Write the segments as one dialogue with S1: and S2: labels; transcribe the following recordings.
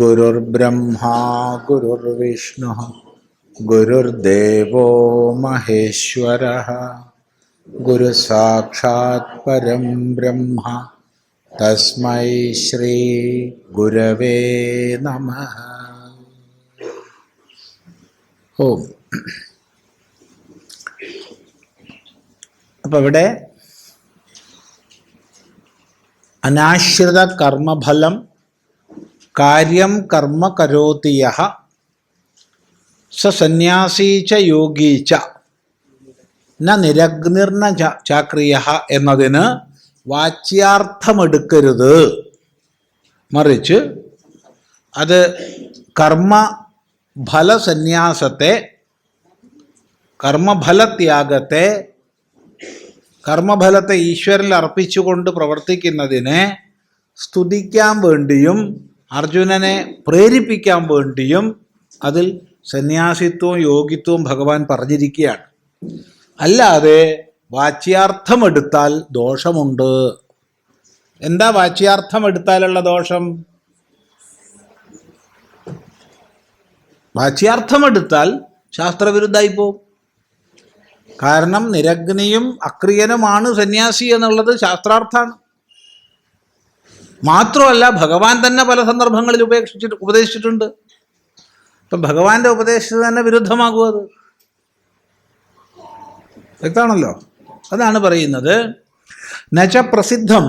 S1: ഗുരുർബ്രഹ്മാ ഗുരുർവിഷ്ണുഃ ഗുരുർദേവോ മഹേശ്വരഃ ഗുരുസാക്ഷാത് പരം ബ്രഹ്മ തസ്മൈ ശ്രീ ഗുരവേ നമഃ. ഓം. അപ്പം ഇവിടെ അനാശ്രിത കർമ്മഫലം കാര്യം കർമ്മ കരോതി യഃ സ സന്യാസീ ച യോഗീ ച ന നിരഗ്നിർന ചാക്രിയഃ എന്നതിന് വാച്യാർത്ഥമെടുക്കരുത്. മറിച്ച് അത് കർമ്മഫലസന്യാസത്തെ, കർമ്മഫലത്യാഗത്തെ, കർമ്മഫലത്തെ ഈശ്വരനിൽ അർപ്പിച്ചുകൊണ്ട് പ്രവർത്തിക്കുന്നതിനെ സ്തുതിക്കാൻ വേണ്ടിയും അർജുനനെ പ്രേരിപ്പിക്കാൻ വേണ്ടിയും അതിൽ സന്യാസിത്വവും യോഗിത്വവും ഭഗവാൻ പറഞ്ഞിരിക്കുകയാണ്. അല്ലാതെ വാച്യാർത്ഥമെടുത്താൽ ദോഷമുണ്ട്. എന്താ വാച്യാർത്ഥമെടുത്താലുള്ള ദോഷം? വാച്യാർത്ഥമെടുത്താൽ ശാസ്ത്രവിരുദ്ധമായി പോകും. കാരണം നിരഗ്നിയും അക്രിയനുമാണ് സന്യാസി എന്നുള്ളത് ശാസ്ത്രാർത്ഥാണ്. മാത്രമല്ല ഭഗവാൻ തന്നെ പല സന്ദർഭങ്ങളിൽ ഉപദേശിച്ചിട്ടുണ്ട്. അപ്പം ഭഗവാന്റെ ഉപദേശത്തിന് തന്നെ വിരുദ്ധമാകും. അത് വ്യക്തമാണല്ലോ. അതാണ് പറയുന്നത്, നച പ്രസിദ്ധം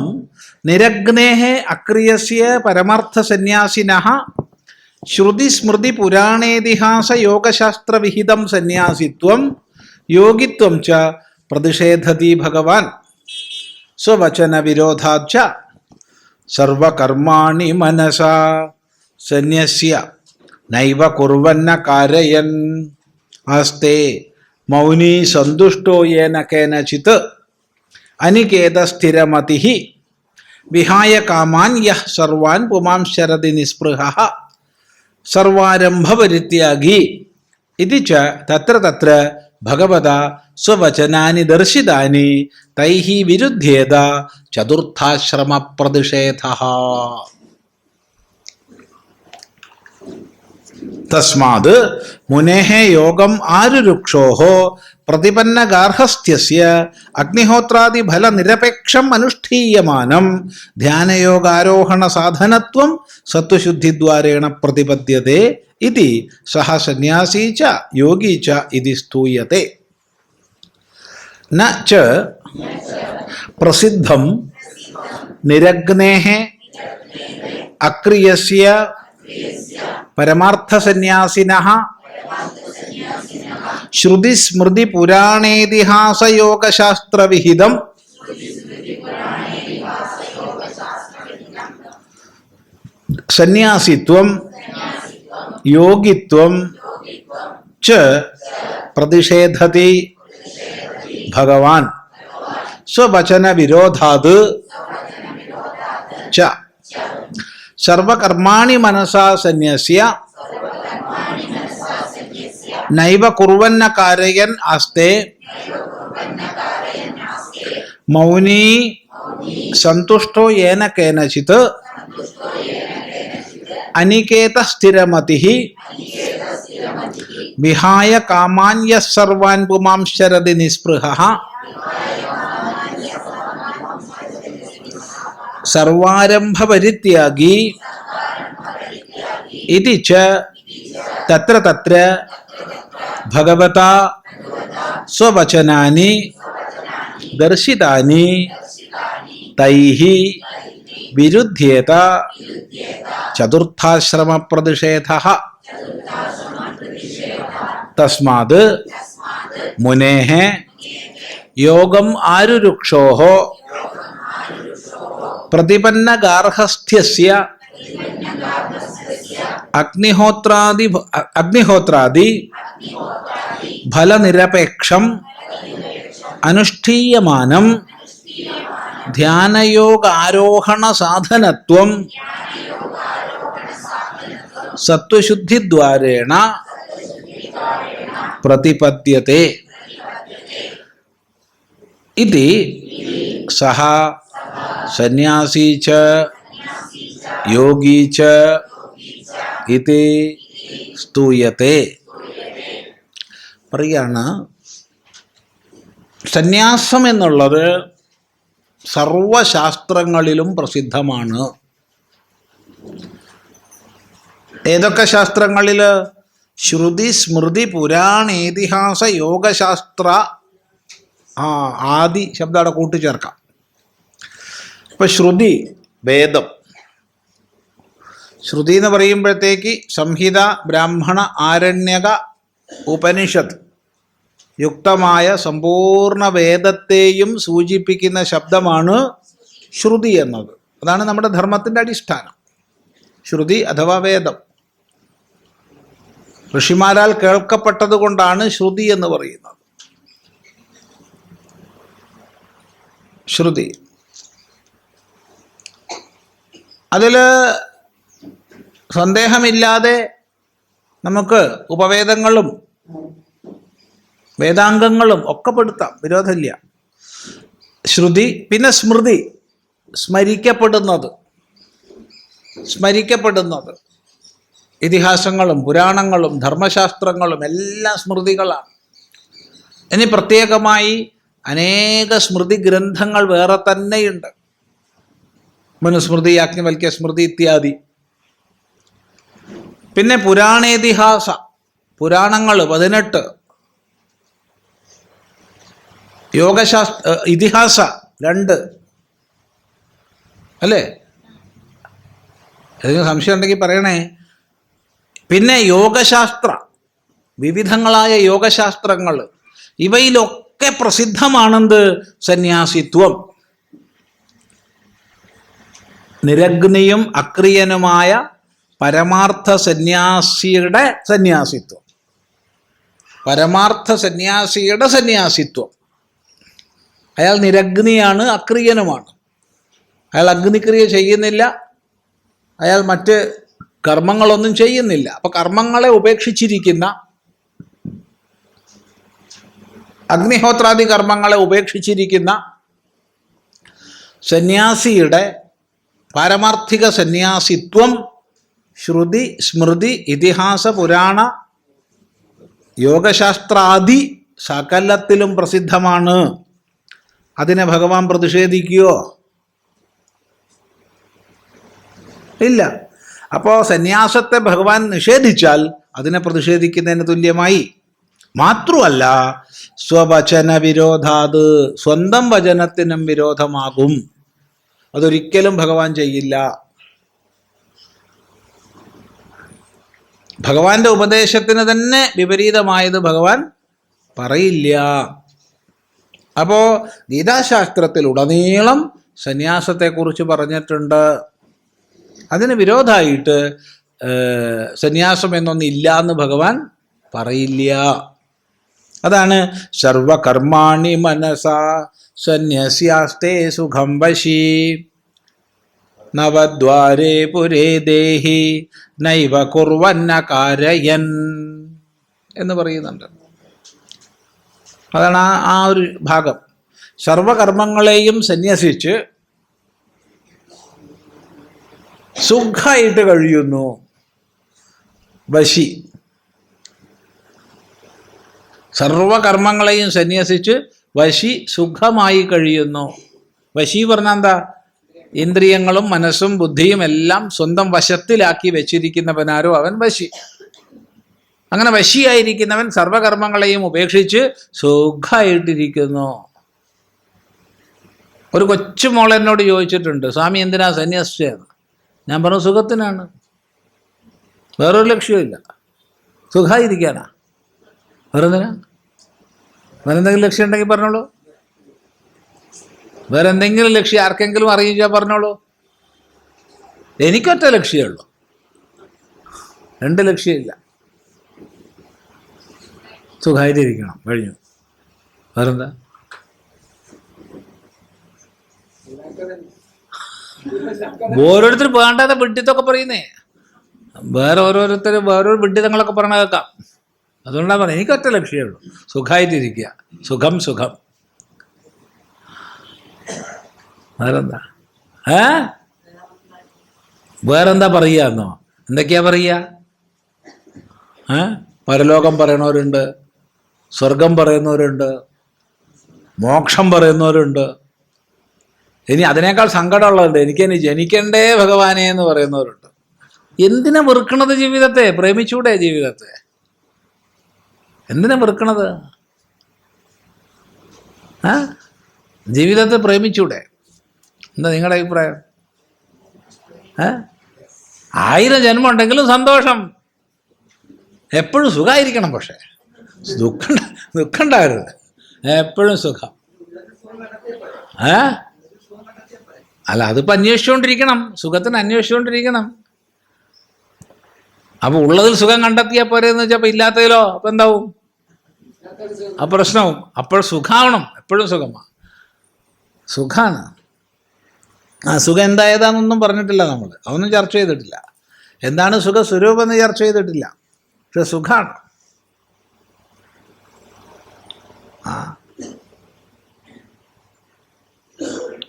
S1: നിരഗ്നേഹ അക്രിയസ്യ പരമാർത്ഥ സന്യാസിനഃ ശ്രുതി സ്മൃതി പുരാണേതിഹാസ യോഗശാസ്ത്ര വിഹിതം സന്യാസിത്വം യോഗിത്വം ച പ്രതിഷേധതി ഭഗവാൻ സ്വവചന വിരോധാച്ച സർവകർമാണി മനസാ സന്യസ്യ നൈവ കുർവന്ന കാരയൻ ആസ്തേ മൗനീ സന്തുഷ്ടോ യേന കേനചിത് അനികേത സ്ഥിരമതിഃ വിഹായ കാമാൻ യഃ സർവാൻ പുമാംശരതി നിസ്പൃഹഃ സർവാരംഭപരിത്യാഗി ഇതി ച തത്ര തത്ര ഭഗവതാ സ്വവചനാനി ദർശിതാനി തൈഹി വിരുദ്ധ്യേത ചതുർത്ഥാശ്രമ പ്രതിഷേധഃ. തസ്മാത് മുനേഃ യോഗം ആരുരുക്ഷോഃ പ്രതിപന്ന ഗാർഹസ്ഥ്യസ്യ അഗ്നിഹോത്രാദി ഫല നിരപേക്ഷം അനുഷ്ഠീയമാനം ധ്യാനയോഗാരോഹണ സാധനത്വം സത്വശുദ്ധിദ്വാരേണ പ്രതിപദ്യത്തെ ഇതി സഹ സന്യാസീ ച യോഗീ ച ഇതി സ്തൂയത്തെ. ന ച പ്രസിദ്ധം നിരഗ്നേഃ അക്രിയസ്യ പരമാർത്ഥസന്യാസിനഃ ശ്രുതി സ്മൃതി പുരാണേതിഹാസ യോഗശാസ്ത്ര വിഹിതം സന്യാസിത്വം യോഗിത്വം ച പ്രതിഷേധതി ഭഗവാൻ സ്വവചന വിരോധാത് ച സർവകർമാണി മനസാ സന്യസ്യ നൈവ കുർവന്ന കാരയൻ ആസ്തേ മൗനീ സന്തുഷ്ടോ യേന കേനചിത് അനികേത സ്ഥിരമതിഃ വിഹായ കാമാൻ യഃ സർവാൻ പുമാംശരതി നിസ്പൃഹഃ സർവാരംഭപരിത്യാഗി ഇതി ച തത്ര തത്ര ഭഗവതാ സ്വവചനാനി ദർശിതാനി തൈഹി വിരുദ്ധ്യേത ചതുർത്ഥാശ്രമ പ്രതിഷേധഃ. തസ്മാത് മുനേഃ യോഗം ആരുരുക്ഷോഃ പ്രതിപന്ന ഗാർഹസ്ഥ്യസ്യ അഗ്നിഹോത്രാദി ഫലനിരപേക്ഷം അനുഷ്ഠീയമാനം ധ്യാനയോഗാരോഹണ സാധനത്വം സത്വശുദ്ധിദ്വാരേണ പ്രതിപദ്യത്തെ ഇതി സഹ സന്യാസീ ച യോഗീ ച ഇതി സ്തൂയത്തെ. പറയാണ്, സന്യാസം എന്നുള്ളത് സർവശാസ്ത്രങ്ങളിലും പ്രസിദ്ധമാണ്. ഏതൊക്കെ ശാസ്ത്രങ്ങളിൽ? ശ്രുതി, സ്മൃതി, പുരാണ, ഇതിഹാസ, യോഗശാസ്ത്ര. ആദി ശബ്ദം അവിടെ കൂട്ടിച്ചേർക്കാം. ഇപ്പം ശ്രുതി, വേദം. ശ്രുതി എന്ന് പറയുമ്പോഴത്തേക്ക് സംഹിത, ബ്രാഹ്മണ, ആരണ്യക, ഉപനിഷത്ത് യുക്തമായ സമ്പൂർണ്ണ വേദത്തെയും സൂചിപ്പിക്കുന്ന ശബ്ദമാണ് ശ്രുതി എന്നത്. അതാണ് നമ്മുടെ ധർമ്മത്തിൻ്റെ അടിസ്ഥാനം. ശ്രുതി അഥവാ വേദം ഋഷിമാരാൽ കേൾക്കപ്പെട്ടത് കൊണ്ടാണ് ശ്രുതി എന്ന് പറയുന്നത്. ശ്രുതി അതിൽ സന്ദേഹമില്ലാതെ നമുക്ക് ഉപവേദങ്ങളും വേദാംഗങ്ങളും ഒക്കെ പെടുത്താം, വിരോധമില്ല. ശ്രുതി. പിന്നെ സ്മൃതി, സ്മരിക്കപ്പെടുന്നത്. ഇതിഹാസങ്ങളും പുരാണങ്ങളും ധർമ്മശാസ്ത്രങ്ങളും എല്ലാം സ്മൃതികളാണ്. ഇനി പ്രത്യേകമായി അനേക സ്മൃതി ഗ്രന്ഥങ്ങൾ വേറെ തന്നെയുണ്ട്. മനുസ്മൃതി, യാജ്ഞവൽക്യ സ്മൃതി ഇത്യാദി. പിന്നെ പുരാണേതിഹാസ, പുരാണങ്ങൾ 18, ഇതിഹാസ 2. അല്ലേ? ഏതെങ്കിലും സംശയം ഉണ്ടെങ്കിൽ പറയണേ. പിന്നെ യോഗശാസ്ത്ര, വിവിധങ്ങളായ യോഗശാസ്ത്രങ്ങൾ. ഇവയിലൊക്കെ പ്രസിദ്ധമാണെന്ത്? സന്യാസിത്വം. നിരഗ്നിയും അക്രിയനുമായ പരമാർത്ഥ സന്യാസിയുടെ സന്യാസിത്വം. പരമാർത്ഥ സന്യാസിയുടെ സന്യാസിത്വം. അയാൾ നിരഗ്നിയാണ്, അക്രിയനുമാണ്. അയാൾ അഗ്നിക്രിയ ചെയ്യുന്നില്ല, അയാൾ മറ്റ് കർമ്മങ്ങളൊന്നും ചെയ്യുന്നില്ല. അപ്പൊ കർമ്മങ്ങളെ ഉപേക്ഷിച്ചിരിക്കുന്ന, അഗ്നിഹോത്രാദി കർമ്മങ്ങളെ ഉപേക്ഷിച്ചിരിക്കുന്ന സന്യാസിയുടെ പാരമാർത്ഥിക സന്യാസിത്വം ശ്രുതി, സ്മൃതി, ഇതിഹാസ, പുരാണ, യോഗശാസ്ത്രാദി സകലത്തിലും പ്രസിദ്ധമാണ്. അതിനെ ഭഗവാൻ പ്രതിഷേധിക്കുകയോ? ഇല്ല. അപ്പോൾ സന്യാസത്തെ ഭഗവാൻ നിഷേധിച്ചാൽ അതിനെ പ്രതിഷേധിക്കുന്നതിന് തുല്യമായി. മാത്രമല്ല, സ്വവചന വിരോധാത്, സ്വന്തം വചനത്തിനും വിരോധമാകും. അതൊരിക്കലും ഭഗവാൻ ചെയ്യില്ല. ഭഗവാന്റെ ഉപദേശത്തിന് തന്നെ വിപരീതമായത് ഭഗവാൻ പറയില്ല. അപ്പോ ഗീതാശാസ്ത്രത്തിലുടനീളം സന്യാസത്തെക്കുറിച്ച് പറഞ്ഞിട്ടുണ്ട്. അതിന് വിരോധമായിട്ട് സന്യാസം എന്നൊന്നില്ല എന്ന് ഭഗവാൻ പറയില്ല. അതാണ് സർവകർമാണി മനസാ സന്യസ്യാസ്തേ സുഖം വശി നവദ്വാരേ പുരേ ദേഹി നൈവ കുർവന്ന കാരയൻ എന്ന് പറയുന്നുണ്ട്. അതാണ് ആ ഒരു ഭാഗം. സർവകർമ്മങ്ങളെയും സന്യസിച്ച് സുഖമായിട്ട് കഴിയുന്നു. വശി. സർവകർമ്മങ്ങളെയും സന്യസിച്ച് വശി, സുഖമായി കഴിയുന്നു. വശി പറഞ്ഞാൽ എന്താ? ഇന്ദ്രിയങ്ങളും മനസ്സും ബുദ്ധിയും എല്ലാം സ്വന്തം വശത്തിലാക്കി വെച്ചിരിക്കുന്നവനാരോ അവൻ വശി. അങ്ങനെ വശിയായിരിക്കുന്നവൻ സർവകർമ്മങ്ങളെയും ഉപേക്ഷിച്ച് സുഖമായിട്ടിരിക്കുന്നു. ഒരു കൊച്ചുമോൾ എന്നോട് ചോദിച്ചിട്ടുണ്ട്, സ്വാമി എന്തിനാ സന്യസിച്ചതെന്ന്. ഞാൻ പറഞ്ഞു, സുഖത്തിനാണ്, വേറൊരു ലക്ഷ്യമില്ല, സുഖമായിരിക്കാനാ. വേറെന്തിനാ? വേറെ എന്തെങ്കിലും ലക്ഷ്യം ഉണ്ടെങ്കിൽ പറഞ്ഞോളൂ. വേറെ എന്തെങ്കിലും ലക്ഷ്യം ആർക്കെങ്കിലും അറിയിച്ചാൽ പറഞ്ഞോളൂ. എനിക്കൊറ്റ ലക്ഷ്യമേ ഉള്ളൂ, 2 ലക്ഷ്യമില്ല. സുഖമായിട്ടിരിക്കണം, കഴിഞ്ഞു. വേറെന്താ? ഓരോരുത്തർ വേണ്ടാതെ വിഡ്ഢിത്തൊക്കെ പറയുന്നേ. വേറെ ഓരോരുത്തർ വേറൊരു വിഡ്ഢിത്തങ്ങളൊക്കെ പറഞ്ഞ കേൾക്കാം. അതുകൊണ്ടാണ് പറഞ്ഞത്, എനിക്കൊറ്റ ലക്ഷ്യമേ ഉള്ളൂ, സുഖമായിട്ടിരിക്കുക. സുഖം സുഖം. വേറെന്താ? വേറെന്താ പറയുക എന്നോ? എന്തൊക്കെയാ പറയുക? പരലോകം പറയുന്നവരുണ്ട്, സ്വർഗം പറയുന്നവരുണ്ട്, മോക്ഷം പറയുന്നവരുണ്ട്. ഇനി അതിനേക്കാൾ സങ്കടമുള്ളതുണ്ട്, എനിക്കിനി ജനിക്കണ്ടേ ഭഗവാനെ എന്ന് പറയുന്നവരുണ്ട്. എന്തിനാ വെറുക്കണത് ജീവിതത്തെ? പ്രേമിച്ചൂടെ ജീവിതത്തെ? എന്തിനാ വെറുക്കണത്? ജീവിതത്തെ പ്രേമിച്ചൂടെ? എന്താ നിങ്ങളുടെ അഭിപ്രായം? 1000 ജന്മം ഉണ്ടെങ്കിലും സന്തോഷം, എപ്പോഴും സുഖമായിരിക്കണം. പക്ഷേ ദുഃഖം ഉണ്ടാകരുത്, എപ്പോഴും സുഖം. അല്ല, അതിപ്പോൾ അന്വേഷിച്ചുകൊണ്ടിരിക്കണം, സുഖത്തിന് അന്വേഷിച്ചുകൊണ്ടിരിക്കണം. അപ്പോൾ ഉള്ളതിൽ സുഖം കണ്ടെത്തിയാൽ പോരെന്ന് വെച്ചാൽ അപ്പോൾ ഇല്ലാത്തതിലോ അപ്പം എന്താവും? ആ പ്രശ്നവും. അപ്പോൾ സുഖമാവണം, എപ്പോഴും സുഖമാണ്, സുഖമാണ്. സുഖം എന്തായതാണെന്നൊന്നും പറഞ്ഞിട്ടില്ല നമ്മൾ, അതൊന്നും ചർച്ച ചെയ്തിട്ടില്ല. എന്താണ് സുഖസ്വരൂപം എന്ന് ചർച്ച ചെയ്തിട്ടില്ല, പക്ഷെ സുഖമാണ്.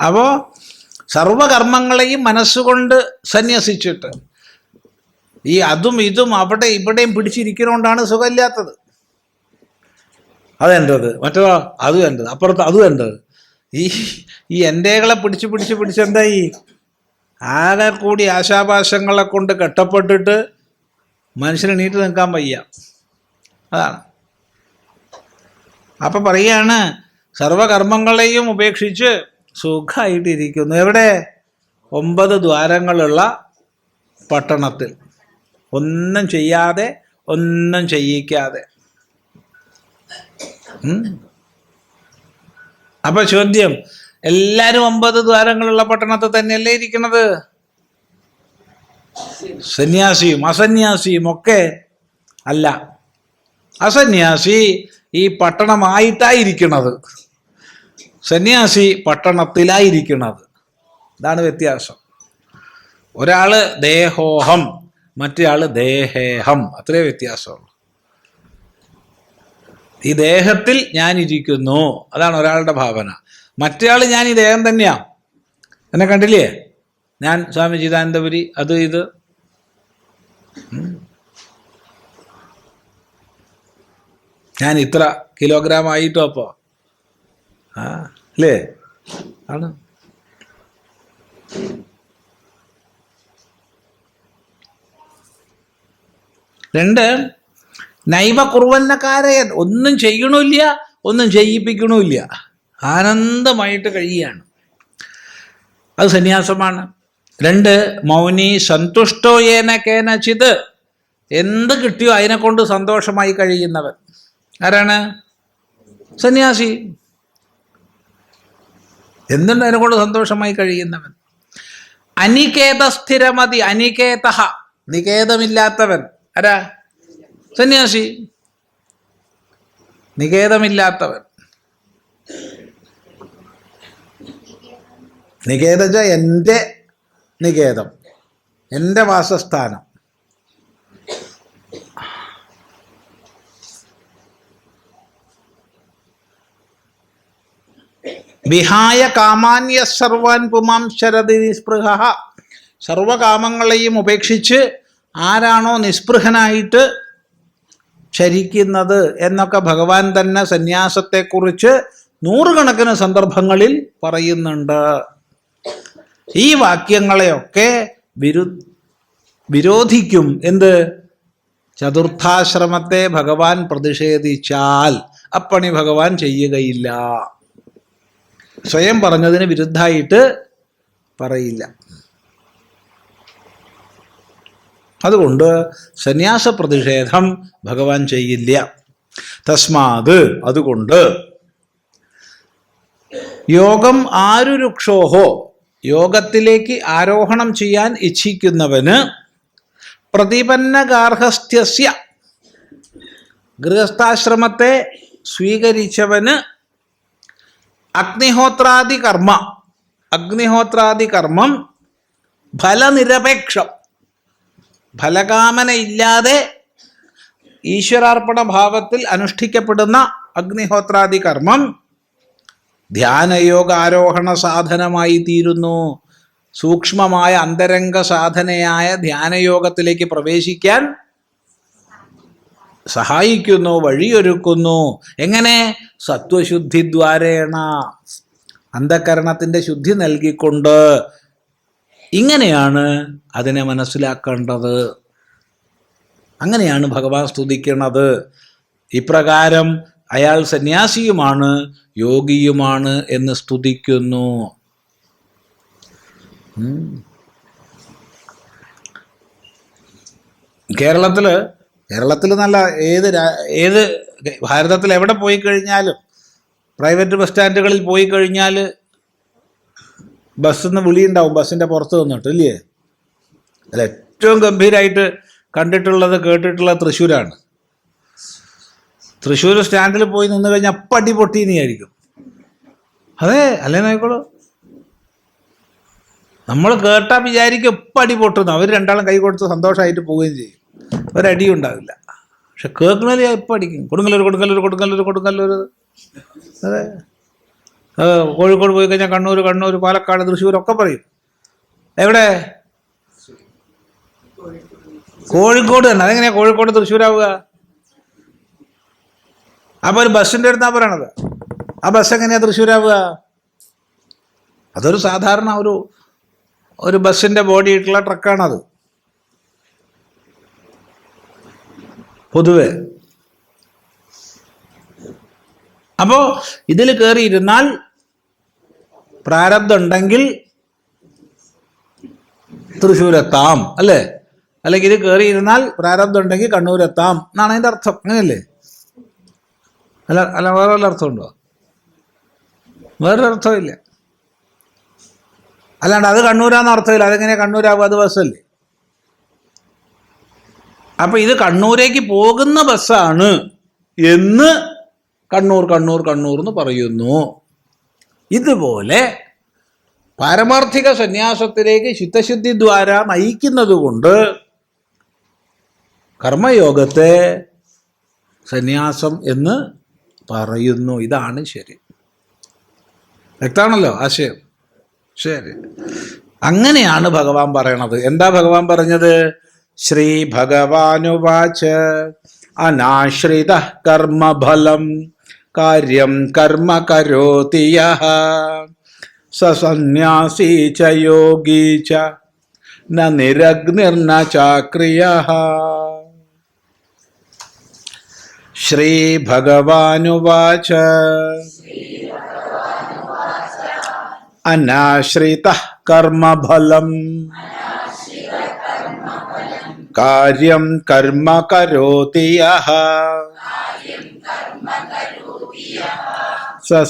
S1: അപ്പോൾ സർവകർമ്മങ്ങളെയും മനസ്സുകൊണ്ട് സന്യസിച്ചിട്ട് ഈ അതും ഇതും അവിടെ ഇവിടെയും പിടിച്ചിരിക്കുന്നതുകൊണ്ടാണ് സുഖമില്ലാത്തത്. അതെൻ്റെത്, മറ്റോ അത് വേണ്ടത്, അപ്പുറത്ത് അത് വേണ്ടത്. ഈ എൻ്റെകളെ പിടിച്ച് എന്തായി? ആകെ കൂടി ആശാപാശങ്ങളെ കൊണ്ട് കെട്ടപ്പെട്ടിട്ട് മനുഷ്യന് എണീറ്റ് നിൽക്കാൻ വയ്യ. അതാണ്. അപ്പം പറയാണ്, സർവകർമ്മങ്ങളെയും ഉപേക്ഷിച്ച് സുഖമായിട്ടിരിക്കുന്നു. എവിടെ? 9 ദ്വാരങ്ങളുള്ള പട്ടണത്തിൽ, ഒന്നും ചെയ്യാതെ, ഒന്നും ചെയ്യിക്കാതെ. അപ്പൊ ചോദ്യം, എല്ലാരും 9 ദ്വാരങ്ങളുള്ള പട്ടണത്തിൽ തന്നെയല്ലേ ഇരിക്കുന്നത്? സന്യാസിയും അസന്യാസിയും ഒക്കെ അല്ല. അസന്യാസി ഈ പട്ടണമായിട്ടായിരിക്കണത്, സന്യാസി പട്ടണത്തിലായിരിക്കണത്. ഇതാണ് വ്യത്യാസം. ഒരാള് ദേഹോഹം, മറ്റേയാള് ദേഹേഹം, അത്രേ വ്യത്യാസമുള്ളൂ. ഈ ദേഹത്തിൽ ഞാനിരിക്കുന്നു, അതാണ് ഒരാളുടെ ഭാവന. മറ്റേയാൾ ഞാൻ ഈ ദേഹം തന്നെയാ. എന്നെ കണ്ടില്ലേ, ഞാൻ സ്വാമി ചിദാനന്ദപുരി, അത് ഇത്. ഞാൻ ഇത്ര കിലോഗ്രാം ആയിട്ടോ അപ്പോൾ അല്ലേ? ആണ്. രണ്ട്, നൈവ കുറുവന്നക്കാരയൻ, ഒന്നും ചെയ്യണമില്ല, ഒന്നും ചെയ്യിപ്പിക്കണമില്ല, ആനന്ദമായിട്ട് കഴിയുകയാണ്. അത് സന്യാസമാണ്. 2, മൗനി സന്തുഷ്ടോ ഏന കേനചിത്, എന്ത് കിട്ടിയോ അതിനെ കൊണ്ട് സന്തോഷമായി കഴിയുന്നവൻ. ആരാണ്? സന്യാസി. എന്തുണ്ട് അതിനെ കൊണ്ട് സന്തോഷമായി കഴിയുന്നവൻ. അനികേത സ്ഥിരമതി, അനികേത, നികേതമില്ലാത്തവൻ. ആരാ? സന്യാസി. നികേതമില്ലാത്തവൻ. നികേതച്ച എൻ്റെ നികേതം, എൻ്റെ വാസസ്ഥാനം. വിഹായ കാമാന്യ സർവാൻ പുമാം ശരതി നിസ്പൃഹ, സർവകാമങ്ങളെയും ഉപേക്ഷിച്ച് ആരാണോ നിസ്പൃഹനായിട്ട് ചരിക്കുന്നത് എന്നൊക്കെ ഭഗവാൻ തന്നെ സന്യാസത്തെക്കുറിച്ച് 100 കണക്കിന് സന്ദർഭങ്ങളിൽ പറയുന്നുണ്ട്. ഈ വാക്യങ്ങളെയൊക്കെ വിരോധിക്കും. എന്ത്? ചതുർത്ഥാശ്രമത്തെ ഭഗവാൻ പ്രതിഷേധിച്ചാൽ അപ്പണി ഭഗവാൻ ചെയ്യുകയില്ല. സ്വയം പറഞ്ഞതിന് വിരുദ്ധമായിട്ട് പറയില്ല. അതുകൊണ്ട് സന്യാസ പ്രതിഷേധം ഭഗവാൻ ചെയ്യില്ല. തസ്മാത്, അതുകൊണ്ട് യോഗം ആരുരുക്ഷോഹോ, യോഗത്തിലേക്ക് ആരോഹണം ചെയ്യാൻ ഇച്ഛിക്കുന്നവന്, പ്രതിപന്ന ഗാർഹസ്ഥ്യസ്യ, ഗൃഹസ്ഥാശ്രമത്തെ സ്വീകരിച്ചവന്, അഗ്നിഹോത്രാദി കർമ്മ, അഗ്നിഹോത്രാദി കർമ്മം ഫലനിരപേക്ഷം, ഫലകാമന ഇല്ലാതെ ഈശ്വരാർപ്പണ ഭാവത്തിൽ അനുഷ്ഠിക്കപ്പെടുന്ന അഗ്നിഹോത്രാദി കർമ്മം ധ്യാനയോഗ ആരോഹണ സാധനമായി തീരുന്നു. സൂക്ഷ്മമായ അന്തരംഗ സാധനയായ ധ്യാനയോഗത്തിലേക്ക് പ്രവേശിക്കാൻ സഹായിക്കുന്നു, വഴിയൊരുക്കുന്നു. എങ്ങനെ? സത്വശുദ്ധിദ്വാരേണ, അന്ധകരണത്തിൻ്റെ ശുദ്ധി നൽകിക്കൊണ്ട്. ഇങ്ങനെയാണ് അതിനെ മനസ്സിലാക്കേണ്ടത്. അങ്ങനെയാണ് ഭഗവാൻ സ്തുതിക്കുന്നത്. ഇപ്രകാരം അയാൾ സന്യാസിയുമാണ് യോഗിയുമാണ് എന്ന് സ്തുതിക്കുന്നു. കേരളത്തിൽ നല്ല ഏത് ഭാരതത്തിൽ എവിടെ പോയി കഴിഞ്ഞാലും, പ്രൈവറ്റ് ബസ് സ്റ്റാൻഡുകളിൽ പോയി കഴിഞ്ഞാൽ ബസ്സിൽ നിന്ന് വിളിയുണ്ടാവും, ബസ്സിൻ്റെ പുറത്ത് നിന്നിട്ട്, ഇല്ലേ? അല്ല, ഏറ്റവും ഗംഭീരമായിട്ട് കണ്ടിട്ടുള്ളത് കേട്ടിട്ടുള്ളത് തൃശ്ശൂരാണ്. തൃശ്ശൂർ സ്റ്റാൻഡിൽ പോയി നിന്ന് കഴിഞ്ഞാൽ അപ്പം അടി പൊട്ടീന്നായിരിക്കും. അതെ, അല്ലേ? നോക്കോളൂ, നമ്മൾ കേട്ടാൽ വിചാരിക്കും ഇപ്പം അടി പൊട്ടുന്നു. അവർ രണ്ടാളും കൈ കൊടുത്ത് സന്തോഷമായിട്ട് പോവുകയും ചെയ്യും, ഒരടിയും ഉണ്ടാവില്ല. പക്ഷെ കേൾക്കണത് ഇപ്പം അടിക്കും. കൊടുങ്ങല്ലൂർ. അതെ, കോഴിക്കോട് പോയി കഴിഞ്ഞാൽ കണ്ണൂർ, പാലക്കാട്, തൃശ്ശൂർ ഒക്കെ പറയും. എവിടെ? കോഴിക്കോട് തന്നെ. അതെങ്ങനെയാ കോഴിക്കോട് തൃശ്ശൂരാവുക? അപ്പോൾ ഒരു ബസ്സിൻ്റെ അടുത്താണ് പറയണത്. ആ ബസ് എങ്ങനെയാ തൃശ്ശൂരാവുക? അതൊരു സാധാരണ ഒരു ബസ്സിൻ്റെ ബോഡി ആയിട്ടുള്ള ട്രക്കാണത് പൊതുവെ. അപ്പോൾ ഇതിൽ കയറിയിരുന്നാൽ പ്രാരബ്ധം ഉണ്ടെങ്കിൽ തൃശ്ശൂരെത്താം, അല്ലേ? അല്ലെങ്കിൽ ഇത് കയറിയിരുന്നാൽ പ്രാരബ്ധം ഉണ്ടെങ്കിൽ കണ്ണൂരെത്താം എന്നാണ് അതിൻ്റെ അർത്ഥം. അങ്ങനെയല്ലേ? അല്ല വേറെ വല്ല അർത്ഥമുണ്ടോ? വേറൊരു അർത്ഥമില്ല. അല്ലാണ്ട് അത് കണ്ണൂരാന്ന് അർത്ഥമില്ല. അതെങ്ങനെയാ കണ്ണൂരാവുക? അത് ബസ്സല്ലേ? അപ്പം ഇത് കണ്ണൂരേക്ക് പോകുന്ന ബസ്സാണ് എന്ന് കണ്ണൂർ എന്ന് പറയുന്നു. ഇതുപോലെ പാരമാർത്ഥിക സന്യാസത്തിലേക്ക് ചിത്തശുദ്ധി ദ്വാര നയിക്കുന്നത് കൊണ്ട് കർമ്മയോഗത്തെ സന്യാസം എന്ന് പറയുന്നു. ഇതാണ് ശരി. വ്യക്തമാണല്ലോ ആശയം? ശരി. അങ്ങനെയാണ് ഭഗവാൻ പറയണത്. എന്താ ഭഗവാൻ പറഞ്ഞത്? ശ്രീ ഭഗവാനുവാച അനാശ്രിത കർമ്മഫലം കാര്യം കർമ്മ കരോതി യഃ സന്യാസീ ച യോഗീ ച ന നിരഗ്നിർന ചാക്രിയഃ. ശ്രീ ഭഗവാനുവാച അനാശ്രിത കർമ്മഫലം കാര്യം കർമ്മ കരോതി യഃ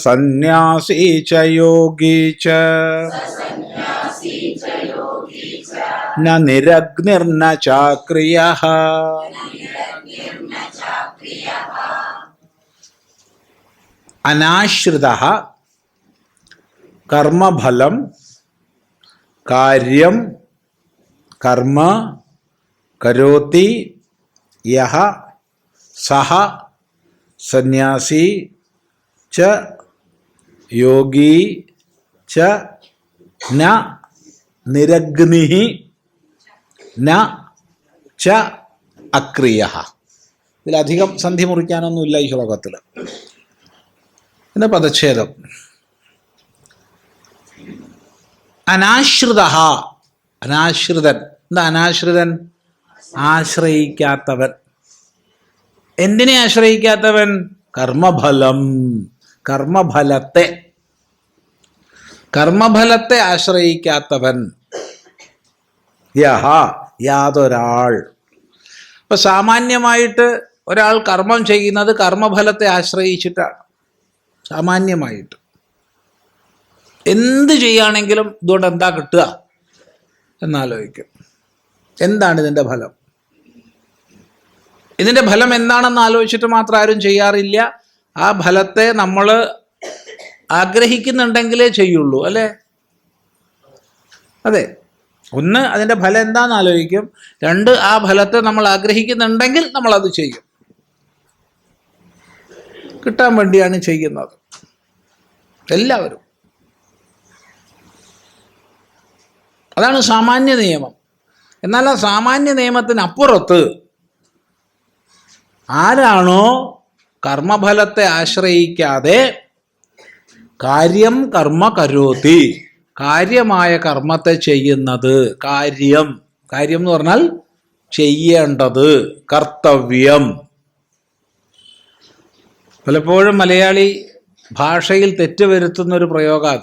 S1: സന്യാസീ ച യോഗീ ച ന നിരഗ്നിർന ചാക്രിയഃ. അനാശ്രിതഃ കർമ്മഫലം കാര്യം കർമ്മ കരോതി യഃ സഹ സന്യാസി ച യോഗി ച ന നിരഗ്നിഃ ന ച അക്രിയഃ. ഇതിലധികം സന്ധി മുറിക്കാനൊന്നുമില്ല ഈ ശ്ലോകത്തിൽ. പിന്നെ പദച്ഛേദം. അനാശ്രിതഃ, അനാശ്രിതൻ. എന്താ അനാശ്രിതൻ? ആശ്രയിക്കാത്തവൻ. എന്തിനെ ആശ്രയിക്കാത്തവൻ? കർമ്മഫലം, കർമ്മഫലത്തെ ആശ്രയിക്കാത്തവൻ. യഹ, യാതൊരാൾ. ഇപ്പൊ സാമാന്യമായിട്ട് ഒരാൾ കർമ്മം ചെയ്യുന്നത് കർമ്മഫലത്തെ ആശ്രയിച്ചിട്ടാണ്. സാമാന്യമായിട്ട് എന്ത് ചെയ്യുകയാണെങ്കിലും ഇതുകൊണ്ട് എന്താ കിട്ടുക എന്നാലോചിക്കും. എന്താണ് ഇതിൻ്റെ ഫലം? ഇതിൻ്റെ ഫലം എന്താണെന്ന് ആലോചിച്ചിട്ട് മാത്രം ആരും ചെയ്യാറില്ല. ആ ഫലത്തെ നമ്മൾ ആഗ്രഹിക്കുന്നുണ്ടെങ്കിലേ ചെയ്യുള്ളൂ, അല്ലേ? അതെ. ഒന്ന്, അതിൻ്റെ ഫലം എന്താണെന്ന് ആലോചിക്കും. രണ്ട്, ആ ഫലത്തെ നമ്മൾ ആഗ്രഹിക്കുന്നുണ്ടെങ്കിൽ നമ്മളത് ചെയ്യും. കിട്ടാൻ വേണ്ടിയാണ് ചെയ്യുന്നത് എല്ലാവരും. അതാണ് സാമാന്യ നിയമം. എന്നാൽ ആ സാമാന്യ നിയമത്തിനപ്പുറത്ത് ആരാണോ കർമ്മഫലത്തെ ആശ്രയിക്കാതെ കാര്യം കർമ്മ കരോതി, കാര്യമായ കർമ്മത്തെ ചെയ്യുന്നത്, കാര്യം എന്ന് പറഞ്ഞാൽ ചെയ്യേണ്ടത്, കർത്തവ്യം. പലപ്പോഴും മലയാളി ഭാഷയിൽ തെറ്റുവരുത്തുന്ന ഒരു പ്രയോഗം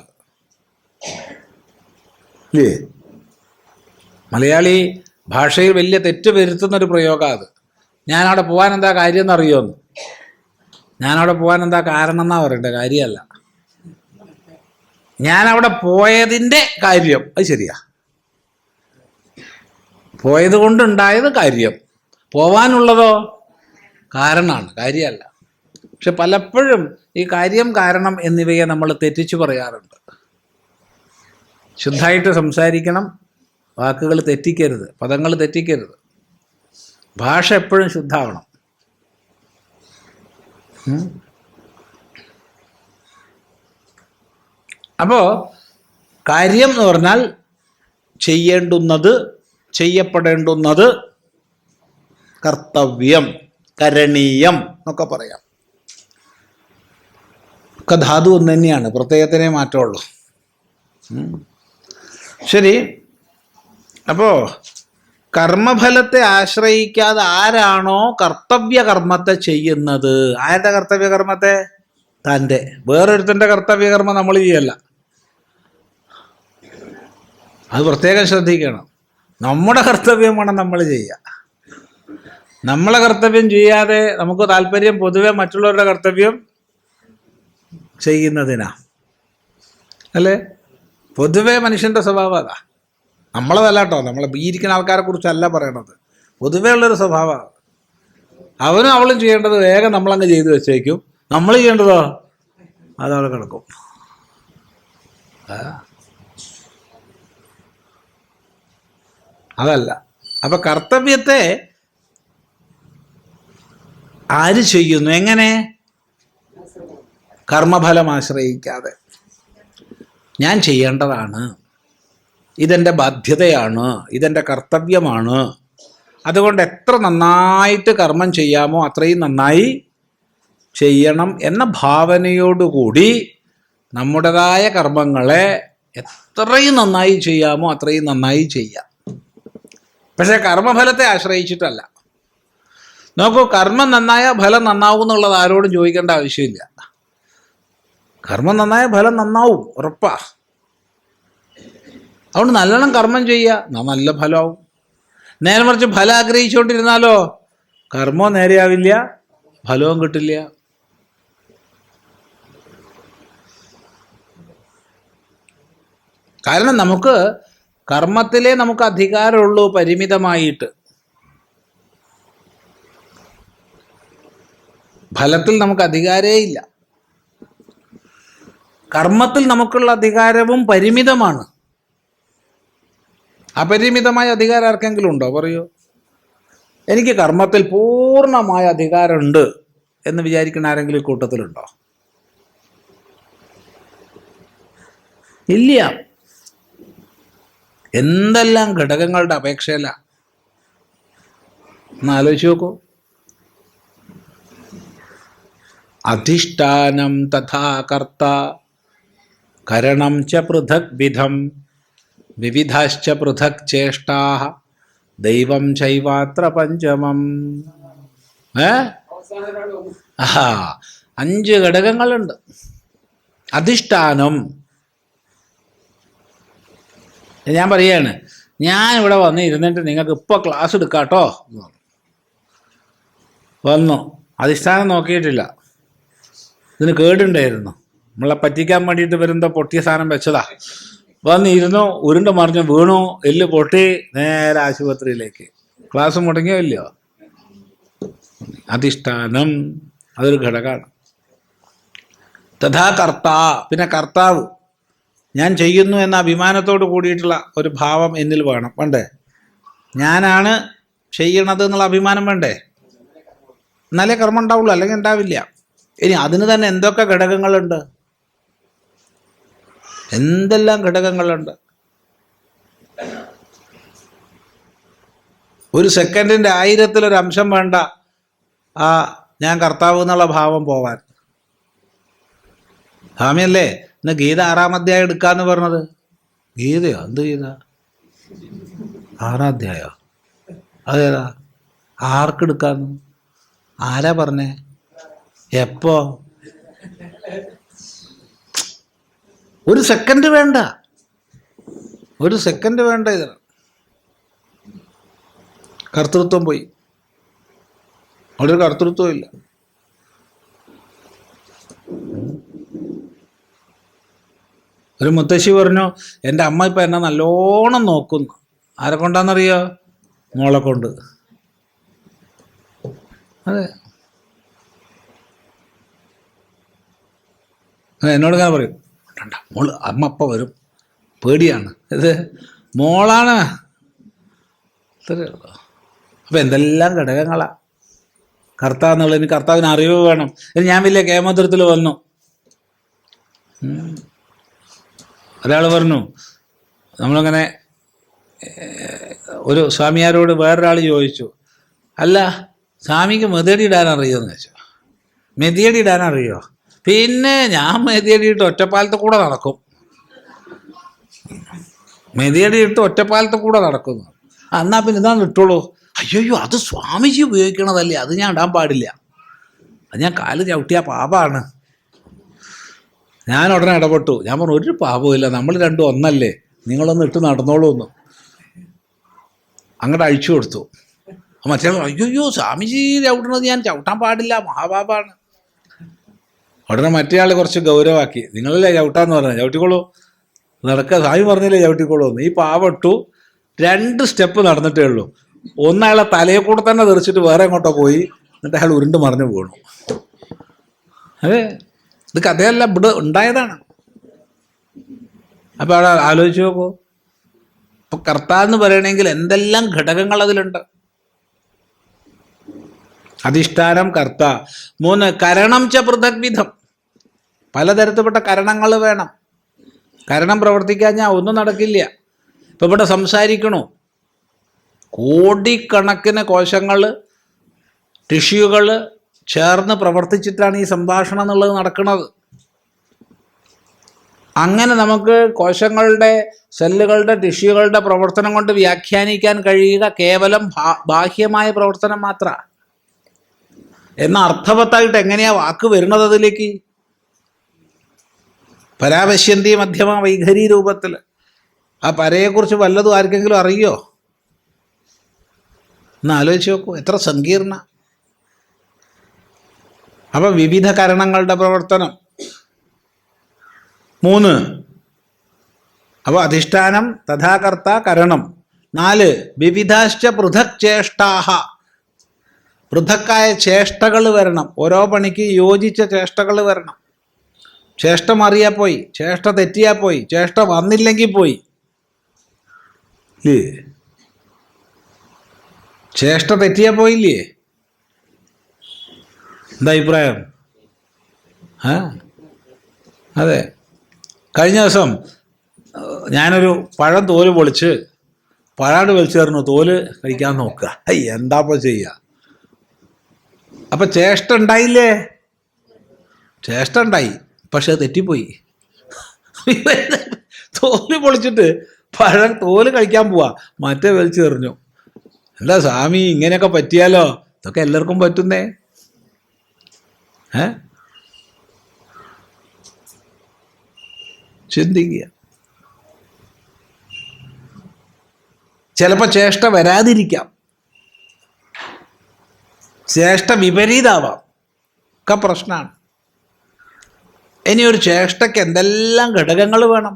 S1: ഇല്ലേ? മലയാളി ഭാഷയിൽ വലിയ തെറ്റ് വരുത്തുന്ന ഒരു പ്രയോഗം അത്. ഞാനവിടെ പോകാൻ എന്താ കാര്യം എന്നറിയോന്ന്? ഞാനവിടെ പോകാൻ എന്താ കാരണം എന്നാ പറയണ്ടേ, കാര്യമല്ല. ഞാനവിടെ പോയതിൻ്റെ കാര്യം, അത് ശരിയാ. പോയത് കൊണ്ടുണ്ടായത് കാര്യം, പോവാനുള്ളതോ കാരണമാണ്, കാര്യമല്ല. പക്ഷെ പലപ്പോഴും ഈ കാര്യം കാരണം എന്നിവയെ നമ്മൾ തെറ്റിച്ചു പറയാറുണ്ട്. ശുദ്ധമായിട്ട് സംസാരിക്കണം, വാക്കുകൾ തെറ്റിക്കരുത്, പദങ്ങൾ തെറ്റിക്കരുത്, ഭാഷ എപ്പോഴും ശുദ്ധമാവണം. അപ്പോൾ കാര്യം എന്ന് പറഞ്ഞാൽ ചെയ്യേണ്ടുന്നത്, ചെയ്യപ്പെടേണ്ടുന്നത്, കർത്തവ്യം, കരണീയം എന്നൊക്കെ പറയാം. ഒക്കെ ധാതു ഒന്ന് തന്നെയാണ്, പ്രത്യയത്തിനേ മാറ്റമുള്ളൂ. ശരി. അപ്പോൾ കർമ്മഫലത്തെ ആശ്രയിക്കാതെ ആരാണോ കർത്തവ്യ കർമ്മത്തെ ചെയ്യുന്നത്, ആരുടെ കർത്തവ്യ കർമ്മത്തെ? തൻ്റെ. വേറൊരുത്തൻ്റെ കർത്തവ്യ കർമ്മം നമ്മൾ ചെയ്യല്ല, അത് പ്രത്യേകം ശ്രദ്ധിക്കണം. നമ്മുടെ കർത്തവ്യം വേണം നമ്മൾ ചെയ്യുക. നമ്മളെ കർത്തവ്യം ചെയ്യാതെ നമുക്ക് താല്പര്യം പൊതുവെ മറ്റുള്ളവരുടെ കർത്തവ്യം ചെയ്യുന്നതിനാ, അല്ലേ? പൊതുവെ മനുഷ്യൻ്റെ സ്വഭാവം അതാ. നമ്മളതല്ല കേട്ടോ, നമ്മളെ ഇരിക്കുന്ന ആൾക്കാരെ കുറിച്ചല്ല പറയണത്, പൊതുവേ ഉള്ളൊരു സ്വഭാവമാണ്. അവനും അവളും ചെയ്യേണ്ടത് വേഗം നമ്മളങ്ങ് ചെയ്തു വെച്ചേക്കും, നമ്മൾ ചെയ്യേണ്ടതോ അതവിടെ കിടക്കും. അതല്ല. അപ്പൊ കർത്തവ്യത്തെ ആര് ചെയ്യുന്നു? എങ്ങനെ? കർമ്മഫലം ആശ്രയിക്കാതെ. ഞാൻ ചെയ്യേണ്ടതാണ്, ഇതെൻ്റെ ബാധ്യതയാണ്, ഇതെൻ്റെ കർത്തവ്യമാണ്, അതുകൊണ്ട് എത്ര നന്നായിട്ട് കർമ്മം ചെയ്യാമോ അത്രയും നന്നായി ചെയ്യണം എന്ന ഭാവനയോടുകൂടി നമ്മുടേതായ കർമ്മങ്ങളെ എത്രയും നന്നായി ചെയ്യാമോ അത്രയും നന്നായി ചെയ്യാം. പക്ഷെ കർമ്മഫലത്തെ ആശ്രയിച്ചിട്ടല്ല. നോക്കൂ, കർമ്മം നന്നായ ഫലം നന്നാവും എന്നുള്ളത് ആരോടും ചോദിക്കേണ്ട ആവശ്യമില്ല. കർമ്മം നന്നായ ഫലം നന്നാവും, ഉറപ്പാ. അതുകൊണ്ട് നല്ലോണം കർമ്മം ചെയ്യുക, നല്ല ഫലമാവും. നേരെ മറിച്ച് ഫലം ആഗ്രഹിച്ചുകൊണ്ടിരുന്നാലോ കർമ്മവും നേരെയാവില്ല, ഫലവും കിട്ടില്ല. കാരണം നമുക്ക് കർമ്മത്തിലേ നമുക്ക് അധികാരമുള്ളൂ, പരിമിതമായിട്ട്. ഫലത്തിൽ നമുക്ക് അധികാരമേ ഇല്ല. കർമ്മത്തിൽ നമുക്കുള്ള അധികാരവും പരിമിതമാണ്. അപരിമിതമായ അധികാരം ആർക്കെങ്കിലും ഉണ്ടോ? പറയൂ. എനിക്ക് കർമ്മത്തിൽ പൂർണ്ണമായ അധികാരമുണ്ട് എന്ന് വിചാരിക്കുന്ന ആരെങ്കിലും കൂട്ടത്തിലുണ്ടോ? ഇല്ല. എന്തെല്ലാം ഘടകങ്ങളുടെ അപേക്ഷയല്ല. ഒന്ന് ആലോചിച്ച് നോക്കൂ. അധിഷ്ഠാനം തഥാ കർത്ത കരണം ച പൃഥക് വിധം വിവിധാശ്ച പൃഥക് ചേഷ്ടാഃ ദൈവം ചൈവാത്ര പഞ്ചമം. 5 ഘടകങ്ങളുണ്ട്. അധിഷ്ഠാനം. ഞാൻ പറയാണ്, ഞാൻ ഇവിടെ വന്ന് ഇരുന്നിട്ട് നിങ്ങൾക്ക് ഇപ്പോൾ ക്ലാസ് എടുക്കാട്ടോ വന്നു. അധിഷ്ഠാനം നോക്കിയിട്ടില്ല, ഇതിന് കേടുണ്ടായിരുന്നു, നമ്മളെ പറ്റിക്കാൻ വേണ്ടിയിട്ട് വരുന്ന പൊട്ടിയ സാധനം വെച്ചതാ. വന്നിരുന്നു, ഉരുണ്ട് മറിഞ്ഞ് വീണു, എല്ല് പൊട്ടി, നേരെ ആശുപത്രിയിലേക്ക്. ക്ലാസ് മുടങ്ങിയോ ഇല്ലയോ? അധിഷ്ഠാനം അതൊരു ഘടകമാണ്. തഥാ കർത്ത, പിന്നെ കർത്താവ്. ഞാൻ ചെയ്യുന്നു എന്ന അഭിമാനത്തോട് കൂടിയിട്ടുള്ള ഒരു ഭാവം എന്നിൽ വേണം. വേണ്ടേ? ഞാനാണ് ചെയ്യണത് എന്നുള്ള അഭിമാനം വേണ്ടേ? എന്നാലേ കർമ്മം ഉണ്ടാവുള്ളൂ, അല്ലെങ്കിൽ ഉണ്ടാവില്ല. ഇനി അതിന് തന്നെ എന്തൊക്കെ ഘടകങ്ങളുണ്ട്, എന്തെല്ലാം ഘടകങ്ങളുണ്ട്. ഒരു സെക്കൻഡിൻ്റെ 1000-1 അംശം വേണ്ട ആ ഞാൻ കർത്താവ് എന്നുള്ള ഭാവം പോവാൻ. സ്വാമിയല്ലേ ഇന്ന് ഗീത 6-ാം അധ്യായം എടുക്കാന്ന് പറഞ്ഞത്? ഗീതയോ? എന്ത് ഗീത? 6-ാം അധ്യായോ? അതേതാ? ആർക്കെടുക്കാന്ന്? ആരാ പറഞ്ഞേ? എപ്പോ? ഒരു സെക്കൻഡ് വേണ്ട, ഒരു സെക്കൻഡ് വേണ്ട. ഇതിന് കർത്തൃത്വം പോയി, അവിടെ ഒരു കർത്തൃത്വം ഇല്ല. ഒരു മുത്തശ്ശി പറഞ്ഞു, എൻ്റെ അമ്മ ഇപ്പം എന്നെ നല്ലോണം നോക്കുന്നു. ആരെ കൊണ്ടാണെന്നറിയോ? മോളെ കൊണ്ട്. അതെ, എന്നോട് ഞാൻ പറയും, വേണ്ട മോള്, അമ്മ അപ്പം വരും, പേടിയാണ്. ഇത് മോളാണ്. അപ്പം എന്തെല്ലാം ഘടകങ്ങളാ കർത്താവ് എന്നുള്ളതിന്. കർത്താവിന് അറിവ് വേണം. ഞാൻ വലിയ കേമോദ്രത്തിൽ വന്നു. ഒരാൾ പറഞ്ഞു, നമ്മളങ്ങനെ ഒരു സ്വാമിയാരോട് വേറൊരാൾ ചോദിച്ചു, അല്ല സ്വാമിക്ക് മെതിയടി ഇടാൻ അറിയുമെന്ന് ചോദിച്ചു. മെതിയടി ഇടാൻ അറിയോ? പിന്നെ ഞാൻ മെതിയടി ഇട്ട് ഒറ്റപ്പാലത്ത് കൂടെ നടക്കും. മെതിയടി ഇട്ട് ഒറ്റപ്പാലത്ത് കൂടെ നടക്കുന്നു. എന്നാ പിന്നെ ഇതാണ് ഇട്ടോളൂ. അയ്യോ അത് സ്വാമിജി ഉപയോഗിക്കണതല്ലേ, അത് ഞാൻ ഇടാൻ പാടില്ല, അത് ഞാൻ കാല് ചവിട്ടിയ പാപാണ്. ഞാൻ ഉടനെ ഇടപെട്ടു. ഞാൻ പറഞ്ഞു, ഒരു പാപമില്ല, നമ്മൾ രണ്ടും ഒന്നല്ലേ, നിങ്ങളൊന്ന് ഇട്ട് നടന്നോളൂ എന്ന്. അങ്ങോട്ട് അഴിച്ചു കൊടുത്തു. മറ്റേ അയ്യോ സ്വാമിജി ചവിട്ടണത് ഞാൻ ചവിട്ടാൻ പാടില്ല, മഹാപാപാണ്. ഉടനെ മറ്റേ ആൾ കുറച്ച് ഗൗരവമാക്കി, നിങ്ങളല്ലേ ചവിട്ടാന്ന് പറഞ്ഞത്, ചവിട്ടിക്കോളൂ, നടക്കുക, സ്വാമി പറഞ്ഞില്ലേ ചവിട്ടിക്കോളൂ എന്ന്. ഈ പാവട്ടു 2 സ്റ്റെപ്പ് നടന്നിട്ടേ ഉള്ളൂ. ഒന്നയാളെ തലയെ കൂടെ തന്നെ തെറിച്ചിട്ട് വേറെ എങ്ങോട്ടോ പോയി, എന്നിട്ട് അയാൾ ഉരുണ്ട് മറിഞ്ഞു വീണു. അതെ, ഇത് കഥയല്ല, ഇവിടെ ഉണ്ടായതാണ്. അപ്പം അവിടെ ആലോചിച്ച് നോക്കൂ. ഇപ്പം കർത്താവെന്ന് പറയണമെങ്കിൽ എന്തെല്ലാം ഘടകങ്ങൾ അതിലുണ്ട്. അധിഷ്ഠാനം, കർത്ത. 3 കരണം ച പൃഥഗ്വിധം. പലതരത്തിൽപ്പെട്ട കരണങ്ങൾ വേണം. കരണം പ്രവർത്തിക്കാൻ ഞാൻ ഒന്നും നടക്കില്ല. ഇപ്പം ഇവിടെ സംസാരിക്കണു, കോടിക്കണക്കിന് കോശങ്ങൾ, ടിഷ്യൂകൾ ചേർന്ന് പ്രവർത്തിച്ചിട്ടാണ് ഈ സംഭാഷണം എന്നുള്ളത് നടക്കുന്നത്. അങ്ങനെ നമുക്ക് കോശങ്ങളുടെ, സെല്ലുകളുടെ, ടിഷ്യൂകളുടെ പ്രവർത്തനം കൊണ്ട് വ്യാഖ്യാനിക്കാൻ കഴിയുക കേവലം ബാഹ്യമായ പ്രവർത്തനം മാത്രമാണ്. എന്ന അർത്ഥവത്തായിട്ട് എങ്ങനെയാ വാക്ക് വരുന്നത് അതിലേക്ക്? പരാപശ്യന്തി മധ്യമ വൈഖരി രൂപത്തിൽ. ആ പരയെക്കുറിച്ച് വല്ലതും ആർക്കെങ്കിലും അറിയോ? എന്ന് ആലോചിച്ച് നോക്കൂ, എത്ര സങ്കീർണ. അപ്പം വിവിധ കരണങ്ങളുടെ പ്രവർത്തനം 3. അപ്പോൾ അധിഷ്ഠാനം, തഥാകർത്ത, കരണം. 4 വിവിധാശ്ച പൃഥക് ചേഷ്ടാഹ. പൃഥക്കായ ചേഷ്ടകൾ വരണം, ഓരോ പണിക്ക് യോജിച്ച ചേഷ്ടകൾ വരണം. ചേഷ്ട മാറിയാ പോയി, ചേഷ്ട തെറ്റിയാ പോയി, ചേഷ്ട വന്നില്ലെങ്കിൽ പോയി. ഇല്ലേ? ചേഷ്ട തെറ്റിയാ പോയില്ലേ? എന്താ അഭിപ്രായം? അതെ, കഴിഞ്ഞ ദിവസം ഞാനൊരു പഴം തോല് പൊളിച്ച് പഴാട് വലിച്ചു തരുന്നു, തോല് കഴിക്കാൻ നോക്കുക. എന്താപ്പോൾ ചെയ്യുക? അപ്പം ചേഷ്ട ഉണ്ടായില്ലേ? ചേഷ്ട ഉണ്ടായി, പക്ഷെ അത് തെറ്റിപ്പോയി. തോല് പൊളിച്ചിട്ട് പഴം തോല് കഴിക്കാൻ പോവാ, മറ്റേ വലിച്ചു എറിഞ്ഞു. എന്താ സ്വാമി ഇങ്ങനെയൊക്കെ പറ്റിയാലോ? ഇതൊക്കെ എല്ലാവർക്കും പറ്റുന്നേ. ചിന്തിക്കുക. ചിലപ്പോൾ ചേഷ്ട വരാതിരിക്കാം, ചേഷ്ട വിപരീതാവാം, ഒക്കെ പ്രശ്നമാണ്. ഇനി ഒരു ചേഷ്ടയ്ക്ക് എന്തെല്ലാം ഘടകങ്ങൾ വേണം?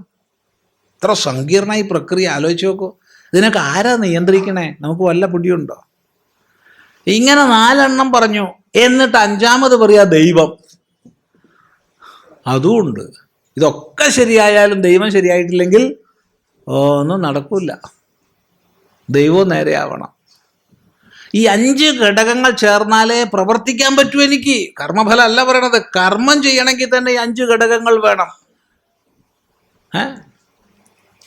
S1: ഇത്ര സങ്കീർണമായി പ്രക്രിയ ആലോചിച്ച് നോക്കൂ. ഇതിനൊക്കെ ആരാ നിയന്ത്രിക്കണേ? നമുക്ക് വല്ല പിടിയുണ്ടോ? ഇങ്ങനെ 4 എണ്ണം പറഞ്ഞു, എന്നിട്ട് 5ാമത് പറയാ ദൈവം. അതുമുണ്ട്. ഇതൊക്കെ ശരിയായാലും ദൈവം ശരിയായിട്ടില്ലെങ്കിൽ ഒന്നും നടക്കില്ല. ദൈവവും നേരെയാവണം. ഈ 5 ഘടകങ്ങൾ ചേർന്നാലേ പ്രവർത്തിക്കാൻ പറ്റൂ എനിക്ക്. കർമ്മഫലം അല്ല പറയണത്, കർമ്മം ചെയ്യണമെങ്കിൽ തന്നെ ഈ 5 ഘടകങ്ങൾ വേണം.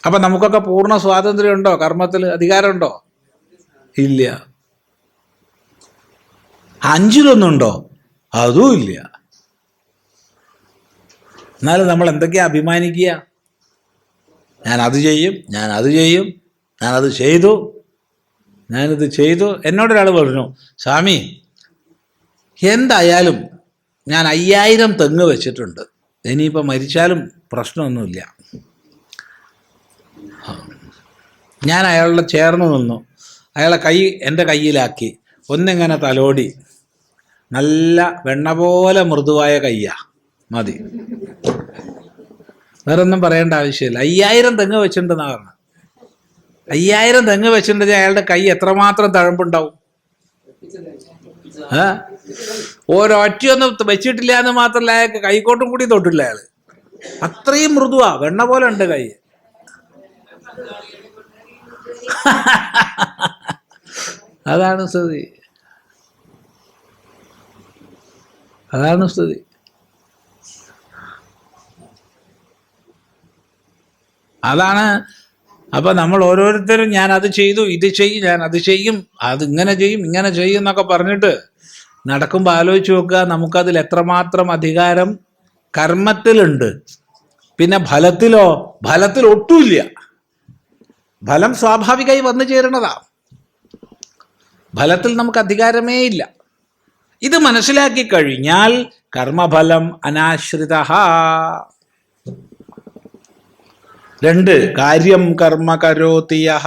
S1: അപ്പം നമുക്കൊക്കെ പൂർണ്ണ സ്വാതന്ത്ര്യം ഉണ്ടോ? കർമ്മത്തിൽ അധികാരമുണ്ടോ? ഇല്ല. 5ലൊന്നുണ്ടോ? അതും ഇല്ല. എന്നാലും നമ്മൾ എന്തൊക്കെയാ അഭിമാനിക്കുക? ഞാനത് ചെയ്യും, ഞാനത് ചെയ്യും, ഞാനത് ചെയ്തു, ഞാനിത് ചെയ്തു. എന്നോടൊരാൾ പറഞ്ഞു, സ്വാമി എന്തായാലും ഞാൻ 5000 തെങ്ങ് വെച്ചിട്ടുണ്ട്, ഇനിയിപ്പോൾ മരിച്ചാലും പ്രശ്നമൊന്നുമില്ല. ഞാൻ അയാളുടെ ചേർന്ന് നിന്നു, അയാളെ കൈ എൻ്റെ കയ്യിലാക്കി, ഒന്നിങ്ങനെ തലോടി. നല്ല വെണ്ണ പോലെ മൃദുവായ കയ്യാ, മതി, വേറൊന്നും പറയേണ്ട ആവശ്യമില്ല. 5000 തെങ്ങ് വെച്ചിട്ടുണ്ടെന്നാ പറഞ്ഞത്. 5000 തെങ്ങ് വെച്ചിട്ടുണ്ടെങ്കിൽ അയാളുടെ കൈ എത്രമാത്രം തഴമ്പുണ്ടാവും? ഒരൊറ്റയൊന്നും വെച്ചിട്ടില്ല എന്ന് മാത്രമല്ല, അയാൾക്ക് കൈക്കോട്ടും കൂടി തൊട്ടില്ല അയാൾ. അത്രയും മൃദുവാ, വെണ്ണ പോലെ ഉണ്ട് കൈ. അതാണ് സ്ഥിതി, അതാണ് സ്ഥിതി. അതാണ്. അപ്പം നമ്മൾ ഓരോരുത്തരും ഞാൻ അത് ചെയ്തു, ഇത് ചെയ്യും, ഞാൻ അത് ചെയ്യും, അത് ഇങ്ങനെ ചെയ്യും, ഇങ്ങനെ ചെയ്യും എന്നൊക്കെ പറഞ്ഞിട്ട് നടക്കുമ്പോൾ ആലോചിച്ച് നോക്കുക, നമുക്കതിൽ എത്രമാത്രം അധികാരം കർമ്മത്തിലുണ്ട്. പിന്നെ ഫലത്തിലോ? ഫലത്തിൽ ഒട്ടുമില്ല. ഫലം സ്വാഭാവികമായി വന്നു ചേരുന്നതാ, ഫലത്തിൽ നമുക്ക് അധികാരമേ ഇല്ല. ഇത് മനസ്സിലാക്കി കഴിഞ്ഞാൽ കർമ്മഫലം അനാശ്രിത. 2 കാര്യം കർമ്മ കരോതിയഃ,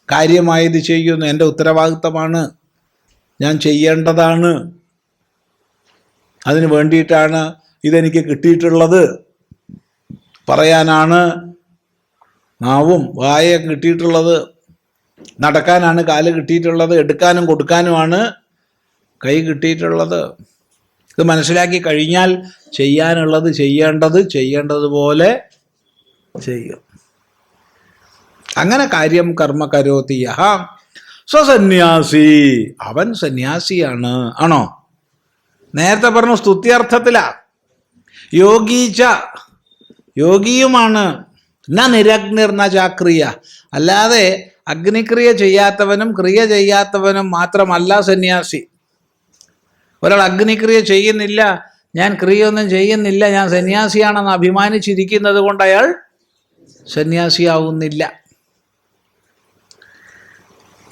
S1: കാര്യമായത് ചെയ്യുന്നു, എൻ്റെ ഉത്തരവാദിത്തമാണ്, ഞാൻ ചെയ്യേണ്ടതാണ്, അതിന് വേണ്ടിയിട്ടാണ് ഇതെനിക്ക് കിട്ടിയിട്ടുള്ളത്, പറയാനാണ് നാവും വായ കിട്ടിയിട്ടുള്ളത്, നടക്കാനാണ് കാല് കിട്ടിയിട്ടുള്ളത്, എടുക്കാനും കൊടുക്കാനുമാണ് കൈ കിട്ടിയിട്ടുള്ളത്. ഇത് മനസ്സിലാക്കി കഴിഞ്ഞാൽ ചെയ്യാനുള്ളത് ചെയ്യേണ്ടതുപോലെ ചെയ്യും. അങ്ങനെ കാര്യം കർമ്മ കരോതിയഃ സ്വസന്യാസി, അവൻ സന്യാസിയാണ്. ആണോ? നേരത്തെ പറഞ്ഞു സ്തുത്യർത്ഥത്തിലാ. യോഗീച്ച, യോഗിയുമാണ്. ന നിരഗ്നിർന ചാക്രിയ, അല്ലാതെ അഗ്നിക്രിയ ചെയ്യാത്തവനും ക്രിയ ചെയ്യാത്തവനും മാത്രമല്ല സന്യാസി. ഒരാൾ അഗ്നിക്രിയ ചെയ്യുന്നില്ല, ഞാൻ ക്രിയൊന്നും ചെയ്യുന്നില്ല, ഞാൻ സന്യാസിയാണെന്ന് അഭിമാനിച്ചിരിക്കുന്നത് കൊണ്ട് അയാൾ സന്യാസിയാവുന്നില്ല.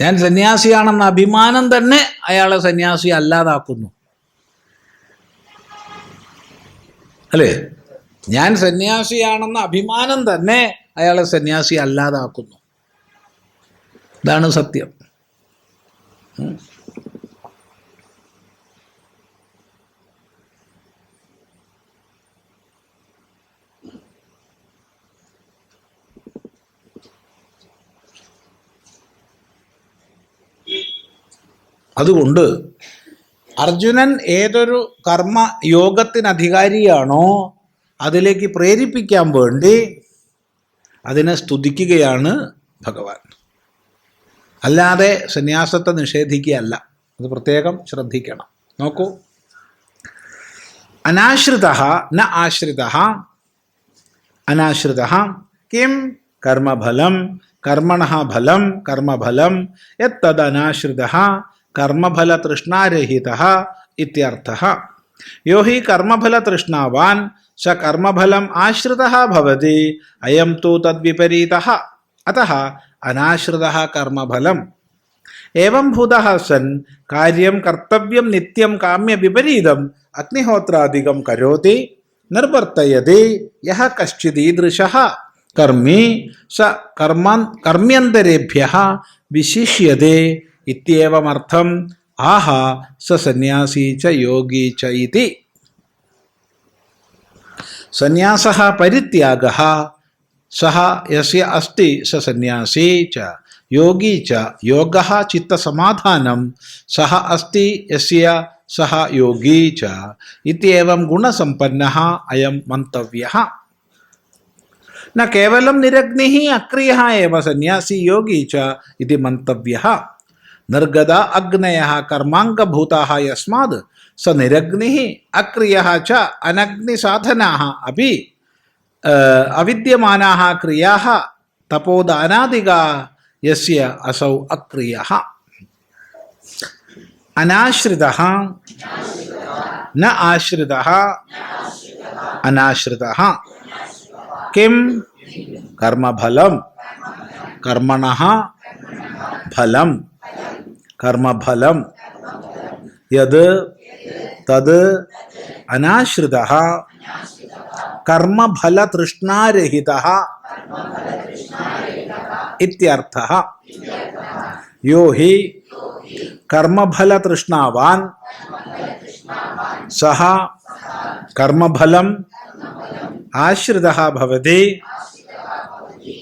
S1: ഞാൻ സന്യാസിയാണെന്ന അഭിമാനം തന്നെ അയാളെ സന്യാസി അല്ലാതാക്കുന്നു, അല്ലേ? ഞാൻ സന്യാസിയാണെന്ന അഭിമാനം തന്നെ അയാളെ സന്യാസി അല്ലാതാക്കുന്നു. ഇതാണ് സത്യം. അതുകൊണ്ട് അർജുനൻ ഏതൊരു കർമ്മ യോഗത്തിന് അധികാരിയാണോ അതിലേക്ക് പ്രേരിപ്പിക്കാൻ വേണ്ടി അതിനെ സ്തുതിക്കുകയാണ് ഭഗവാൻ, അല്ലാതെ സന്യാസത്തെ നിഷേധിക്കുകയല്ല. അത് പ്രത്യേകം ശ്രദ്ധിക്കണം. നോക്കൂ, അനാശ്രിതഃ ന ആശ്രിതഃ. അനാശ്രിതഃ കിം കർമ്മഫലം കർമ്മണഃ ഫലം കർമ്മഫലം യത്തദ് അനാശ്രിതഃ കർമ്മഫല തൃഷ്ണാരഹിതഃ ഇത്യർത്ഥഃ. യോ ഹി കർമ്മഫല തൃഷ്ണാവാൻ സ കർമ്മഫലം ആശ്രിതഃ ഭവതി, അയം തു തദ്വിപരീതഃ. അതഃ അനാശ്രിതഃ കർമ്മഫലം. ഏവം ഭൂതഃ സൻ കാര്യം കർത്തവ്യം നിത്യം കാമ്യ വിപരീതം അഗ്നിഹോത്രാദികം കരോതി നിർവർത്തയതി യഃ കശ്ചിദീദൃശഃ കർമ്മി സ കർമ്മ്യന്തരേഭ്യഃ വിശിഷ്യതേ ഇത്യേവമർത്ഥം ആഹ സ സന്യാസീ ച യോഗീ ച ഇതി. സന്യാസഃ പരിത്യാഗഃ സഹ യസ്യ അസ്തി സ സന്യാസീ ച യോഗീ ച യോഗഃ ചിത്തസമാധാനം സഹ അസ്തി യസ്യ സഹ യോഗീ ച ഇത്യേവം ഗുണസമ്പന്നഃ അയം മന്തവ്യഃ. ന കേവലം നിരഗ്നിഃ അക്രിയഃ ഏവ സന്യാസി യോഗീ ച ഇതി മന്തവ്യഃ. നിർഗത അഗ്നയഃ കർമാംഗഭൂതാഃ യസ്മാത് സ നിരഗ്നിഃ അക്രിയഃ ച അനഗ്നിസാധനാഃ അപി അവിദ്യമാനാഃ ക്രിയാഃ തപോദാനാദികാ യസ്യ അസൗ അക്രിയഃ. അനാശ്രിതഃ ന ആശ്രിതഃ അനാശ്രിതഃ കിം കർമ്മഫലം കർമ്മണഃ ഫലം കർമ്മഫലം യത് തത് അനാശ്രിതഃ കർമ്മഫലതൃഷ്ണാരഹിതഃ ഇത്യർത്ഥഃ. യോ ഹി കർമ്മഫലതൃഷ്ണാവാൻ സഹ കർമ്മഫലം ആശ്രിതഃ ഭവതി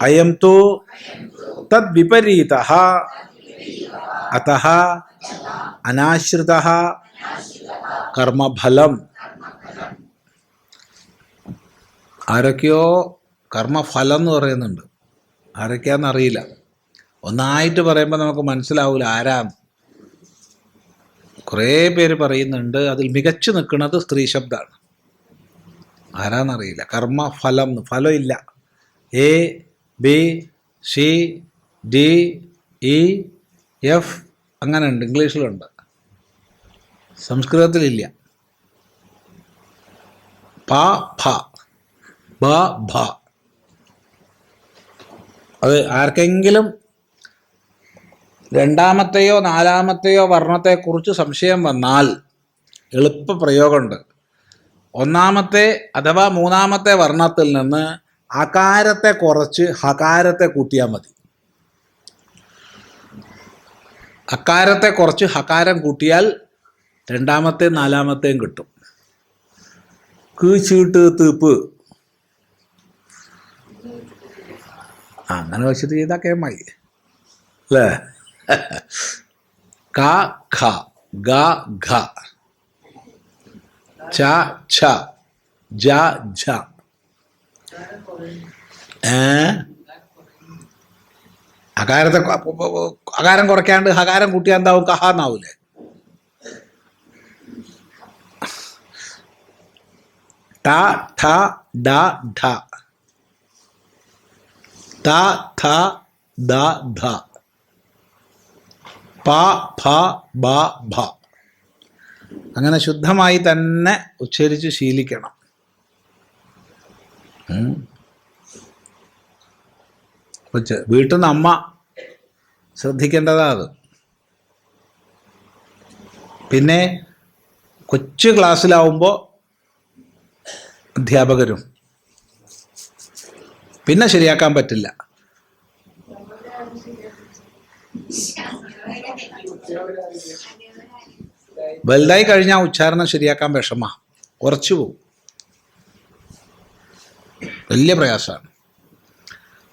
S1: അയം തു തദ്വിപരീതഃ അതഃ അനാശ്രിതഃ കർമ്മഫലം. ആരൊക്കെയോ കർമ്മഫലം എന്ന് പറയുന്നുണ്ട്, ആരൊക്കെയാണെന്നറിയില്ല. ഒന്നായിട്ട് പറയുമ്പോൾ നമുക്ക് മനസ്സിലാവില്ല ആരാന്ന്. കുറേ പേര് പറയുന്നുണ്ട്, അതിൽ മികച്ചു നിൽക്കുന്നത് സ്ത്രീ ശബ്ദമാണ്. ആരാന്നറിയില്ല. കർമ്മഫലം, ഫലം ഇല്ല. A B C D E F അങ്ങനെ ഉണ്ട്, ഇംഗ്ലീഷിലുണ്ട്, സംസ്കൃതത്തിലില്ല. പ ഫ ബ ഭ. അത് ആർക്കെങ്കിലും രണ്ടാമത്തെയോ നാലാമത്തെയോ വർണ്ണത്തെക്കുറിച്ച് സംശയം വന്നാൽ എളുപ്പ പ്രയോഗമുണ്ട്. ഒന്നാമത്തെ അഥവാ മൂന്നാമത്തെ വർണ്ണത്തിൽ നിന്ന് അകാരത്തെ കുറച്ച് ഹകാരത്തെ കൂട്ടിയാൽ മതി. അകാരത്തെ കുറച്ച് ഹകാരം കൂട്ടിയാൽ രണ്ടാമത്തെ നാലാമത്തെയും കിട്ടും. ചീട്ട് തീപ്പ് അങ്ങനെ വെച്ചിട്ട് ചെയ്താൽ കേമായി അല്ലേ. ക ഖ ഗ ഘ ച ഛ ജ ഝ. അകാരം കുറയ്ക്കാണ്ട് ഹകാരം കൂട്ടിയാൽ എന്താവും? കഹ എന്നാവൂലേ. ട ഠ ഡ ഢ ത ഥ ദ ധ പ ഫ ബ ഭ. അങ്ങനെ ശുദ്ധമായി തന്നെ ഉച്ചരിച്ച് ശീലിക്കണം. വീട്ടിൽ നിന്ന് അമ്മ ശ്രദ്ധിക്കേണ്ടതാ അത്. പിന്നെ കൊച്ചു ക്ലാസ്സിലാവുമ്പോൾ അധ്യാപകരും. പിന്നെ ശരിയാക്കാൻ പറ്റില്ല. വലുതായി കഴിഞ്ഞാൽ ഉച്ചാരണം ശരിയാക്കാൻ വിഷമ, കുറച്ചു പോകും, വലിയ പ്രയാസമാണ്.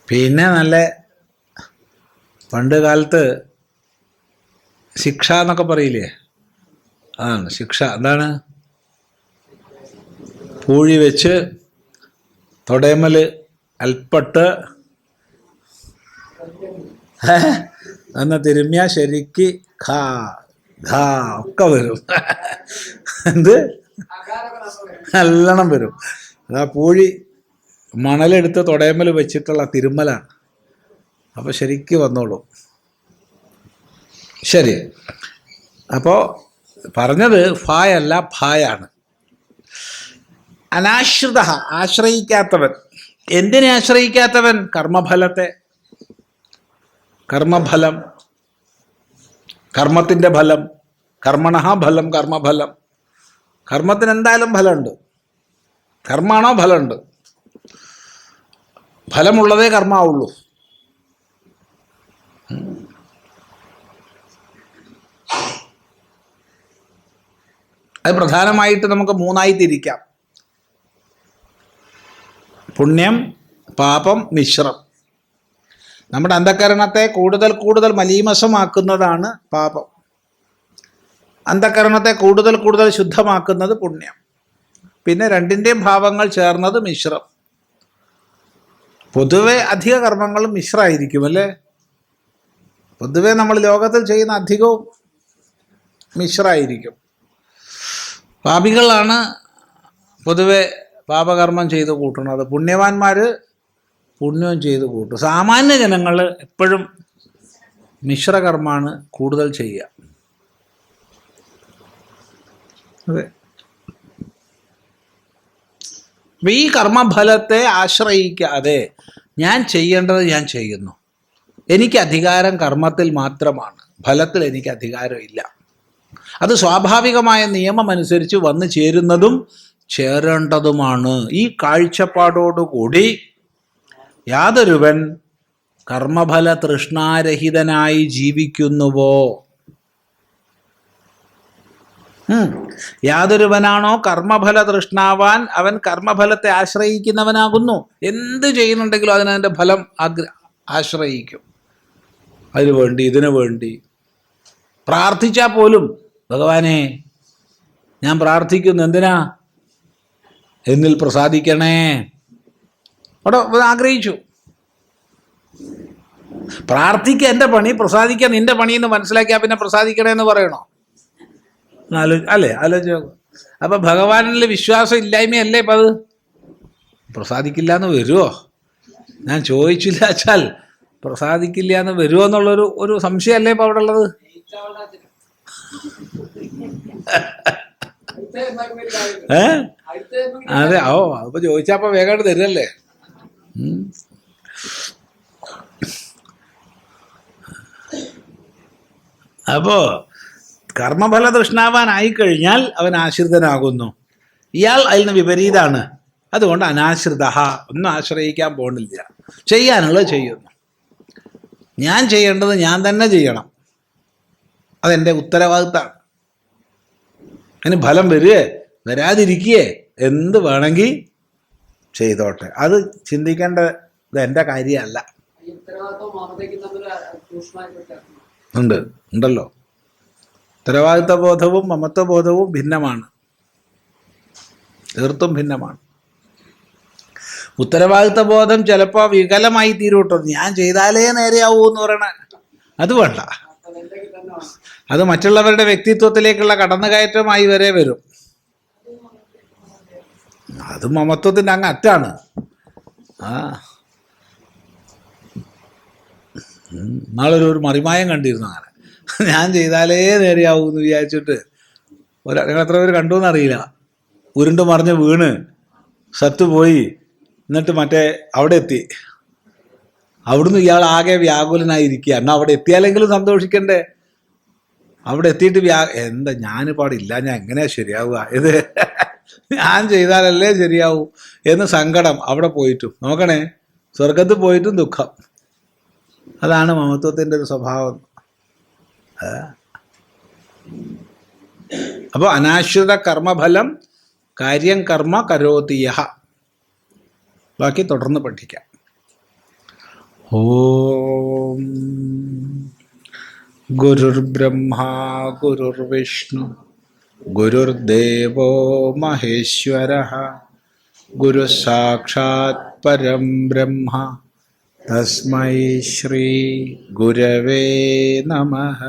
S1: പിന്നെ നല്ല പണ്ട് കാലത്ത് ശിക്ഷ എന്നൊക്കെ പറയില്ലേ, അതാണ് ശിക്ഷ. എന്താണ്? പൂഴി വെച്ച് തൊടേമൽ അൽപ്പട്ട് എന്ന് തിരുമ്മിയ ശരിക്ക് ഖ ഘ ഒക്കെ വരും. എന്ത് നല്ലോണം വരും. അതാ പൂഴി മണലെടുത്ത് തൊടേമൽ വെച്ചിട്ടുള്ള തിരുമ്മലാണ്. അപ്പോൾ ശരിക്ക് വന്നോളൂ. ശരി, അപ്പോൾ പറഞ്ഞത് ഫായല്ല ഫായാണ്. അനാശ്രിത, ആശ്രയിക്കാത്തവൻ. എന്തിനെ ആശ്രയിക്കാത്തവൻ? കർമ്മഫലത്തെ. കർമ്മഫലം, കർമ്മത്തിൻ്റെ ഫലം. കർമ്മണഃ ഫലം കർമ്മഫലം. കർമ്മത്തിന് എന്തായാലും ഫലമുണ്ട്. കർമ്മാണോ ഫലമുണ്ട്. ഫലമുള്ളതേ കർമ്മാവുള്ളൂ. അത് പ്രധാനമായിട്ട് നമുക്ക് മൂന്നായി തിരിക്കാം: പുണ്യം, പാപം, മിശ്രം. നമ്മുടെ അന്ധകരണത്തെ കൂടുതൽ കൂടുതൽ മലീമസമാക്കുന്നതാണ് പാപം. അന്ധകരണത്തെ കൂടുതൽ കൂടുതൽ ശുദ്ധമാക്കുന്നത് പുണ്യം. പിന്നെ രണ്ടിൻ്റെയും ഭാവങ്ങൾ ചേർന്നത് മിശ്രം. പൊതുവെ അധിക കർമ്മങ്ങളും മിശ്രമായിരിക്കും അല്ലേ. പൊതുവെ നമ്മൾ ലോകത്തിൽ ചെയ്യുന്ന അധികവും മിശ്രമായിരിക്കും. പാപികളാണ് പൊതുവെ പാപകർമ്മം ചെയ്ത് കൂട്ടുന്നത്. പുണ്യവാന്മാർ പുണ്യവും ചെയ്ത് കൂട്ടും. സാമാന്യ ജനങ്ങൾ എപ്പോഴും മിശ്രകർമ്മമാണ് കൂടുതൽ ചെയ്യുക. അതെ. ഈ കർമ്മഫലത്തെ ആശ്രയിക്കാതെ ഞാൻ ചെയ്യേണ്ടത് ഞാൻ ചെയ്യുന്നു. എനിക്ക് അധികാരം കർമ്മത്തിൽ മാത്രമാണ്, ഫലത്തിൽ എനിക്ക് അധികാരമില്ല. അത് സ്വാഭാവികമായ നിയമം അനുസരിച്ച് വന്നു ചേരുന്നതും ചേരേണ്ടതുമാണ്. ഈ കാഴ്ചപ്പാടോടുകൂടി യാതൊരുവൻ കർമ്മഫല തൃഷ്ണാരഹിതനായി ജീവിക്കുന്നുവോ, യാതൊരുവനാണോ കർമ്മഫല തൃഷ്ണാവാൻ, അവൻ കർമ്മഫലത്തെ ആശ്രയിക്കുന്നവനാകുന്നു. എന്ത് ചെയ്യുന്നുണ്ടെങ്കിലും അതിനതിൻ്റെ ഫലം ആശ്രയിക്കും. അതിനു വേണ്ടി ഇതിനു വേണ്ടി പ്രാർത്ഥിച്ചാൽ പോലും ഭഗവാനെ ഞാൻ പ്രാർത്ഥിക്കുന്നു, എന്തിനാ? എന്നിൽ പ്രസാദിക്കണേ. അവിടെ ആഗ്രഹിച്ചു. പ്രാർത്ഥിക്കുക എൻ്റെ പണി, പ്രസാദിക്കുക നിന്റെ പണി എന്ന് മനസ്സിലാക്കിയാൽ പിന്നെ പ്രസാദിക്കണേ എന്ന് പറയണോ? അല്ലേ? ആലോചിച്ച് നോക്കും. അപ്പൊ ഭഗവാനിൽ വിശ്വാസം ഇല്ലായ്മയല്ലേ ഇപ്പം? അത് പ്രസാദിക്കില്ല എന്ന് വരുമോ? ഞാൻ ചോദിച്ചില്ല വെച്ചാൽ പ്രസാദിക്കില്ല എന്ന് വരുമോ എന്നുള്ളൊരു സംശയമല്ലേ ഇപ്പം അവിടെ ഉള്ളത്? അതെ. അപ്പൊ ചോദിച്ചപ്പോ വേഗമായിട്ട് തരുമല്ലേ. അപ്പോ കർമ്മഫല തൃഷ്ണാവാനായിക്കഴിഞ്ഞാൽ അവൻ ആശ്രിതനാകുന്നു. ഇയാൾ അതിന് വിപരീതമാണ്. അതുകൊണ്ട് അനാശ്രിത, ഒന്നും ആശ്രയിക്കാൻ പോണില്ല, ചെയ്യാനുള്ളത് ചെയ്യുന്നു. ഞാൻ ചെയ്യേണ്ടത് ഞാൻ തന്നെ ചെയ്യണം, അതെൻ്റെ ഉത്തരവാദിത്തമാണ്. അതിന് ഫലം വരികയെ വരാതിരിക്കുകയെ എന്ത് വേണമെങ്കിൽ ചെയ്തോട്ടെ, അത് ചിന്തിക്കേണ്ടത് എൻ്റെ കാര്യമല്ല. ഉണ്ടല്ലോ. ഉത്തരവാദിത്വ ബോധവും മമത്വബോധവും ഭിന്നമാണ്, തീർത്തും ഭിന്നമാണ്. ഉത്തരവാദിത്വ ബോധം ചിലപ്പോൾ വികലമായി തീരുട്ടോ. ഞാൻ ചെയ്താലേ നേരെയാവൂ എന്ന് പറയണ അത് വേണ്ട. അത് മറ്റുള്ളവരുടെ വ്യക്തിത്വത്തിലേക്കുള്ള കടന്നുകയറ്റമായി വരെ വരും. അത് മമത്വത്തിൻ്റെ അങ്ങ് അറ്റാണ്. നാളൊരു മറിമായം കണ്ടിരുന്നു. അങ്ങനെ ഞാൻ ചെയ്താലേ നേരെയാവൂ എന്ന് വിചാരിച്ചിട്ട് നിങ്ങൾ എത്ര പേര് കണ്ടു എന്നറിയില്ല. ഉരുണ്ട് മറിഞ്ഞ് വീണ് സത്തുപോയി. എന്നിട്ട് അവിടെ എത്തി. അവിടുന്ന് ഇയാൾ ആകെ വ്യാകുലനായിരിക്കുക. എന്നാൽ അവിടെ എത്തിയാലെങ്കിലും സന്തോഷിക്കണ്ടേ? അവിടെ എത്തിയിട്ട് എന്താ ഞാൻ പാടില്ല, ഞാൻ എങ്ങനെയാ ശരിയാവുക, ഇത് ഞാൻ ചെയ്താലല്ലേ ശരിയാവൂ എന്ന് സങ്കടം. അവിടെ പോയിട്ടും നോക്കണേ, സ്വർഗത്ത് പോയിട്ടും ദുഃഖം. അതാണ് മമത്വത്തിൻ്റെ ഒരു സ്വഭാവം. അപ്പോൾ അനാശ്രിത കർമ്മഫലം കാര്യം കർമ്മ കരോതിയഃ. ബാക്കി തുടർന്ന് പഠിക്കാം. ഓം ഗുരുർബ്രഹ്മാ ഗുരുർവിഷ്ണു ഗുരുർദേവോ മഹേശ്വരഃ ഗുരുസാക്ഷാത് പരം ബ്രഹ്മ തസ്മൈ ശ്രീ ഗുരവേ നമഃ.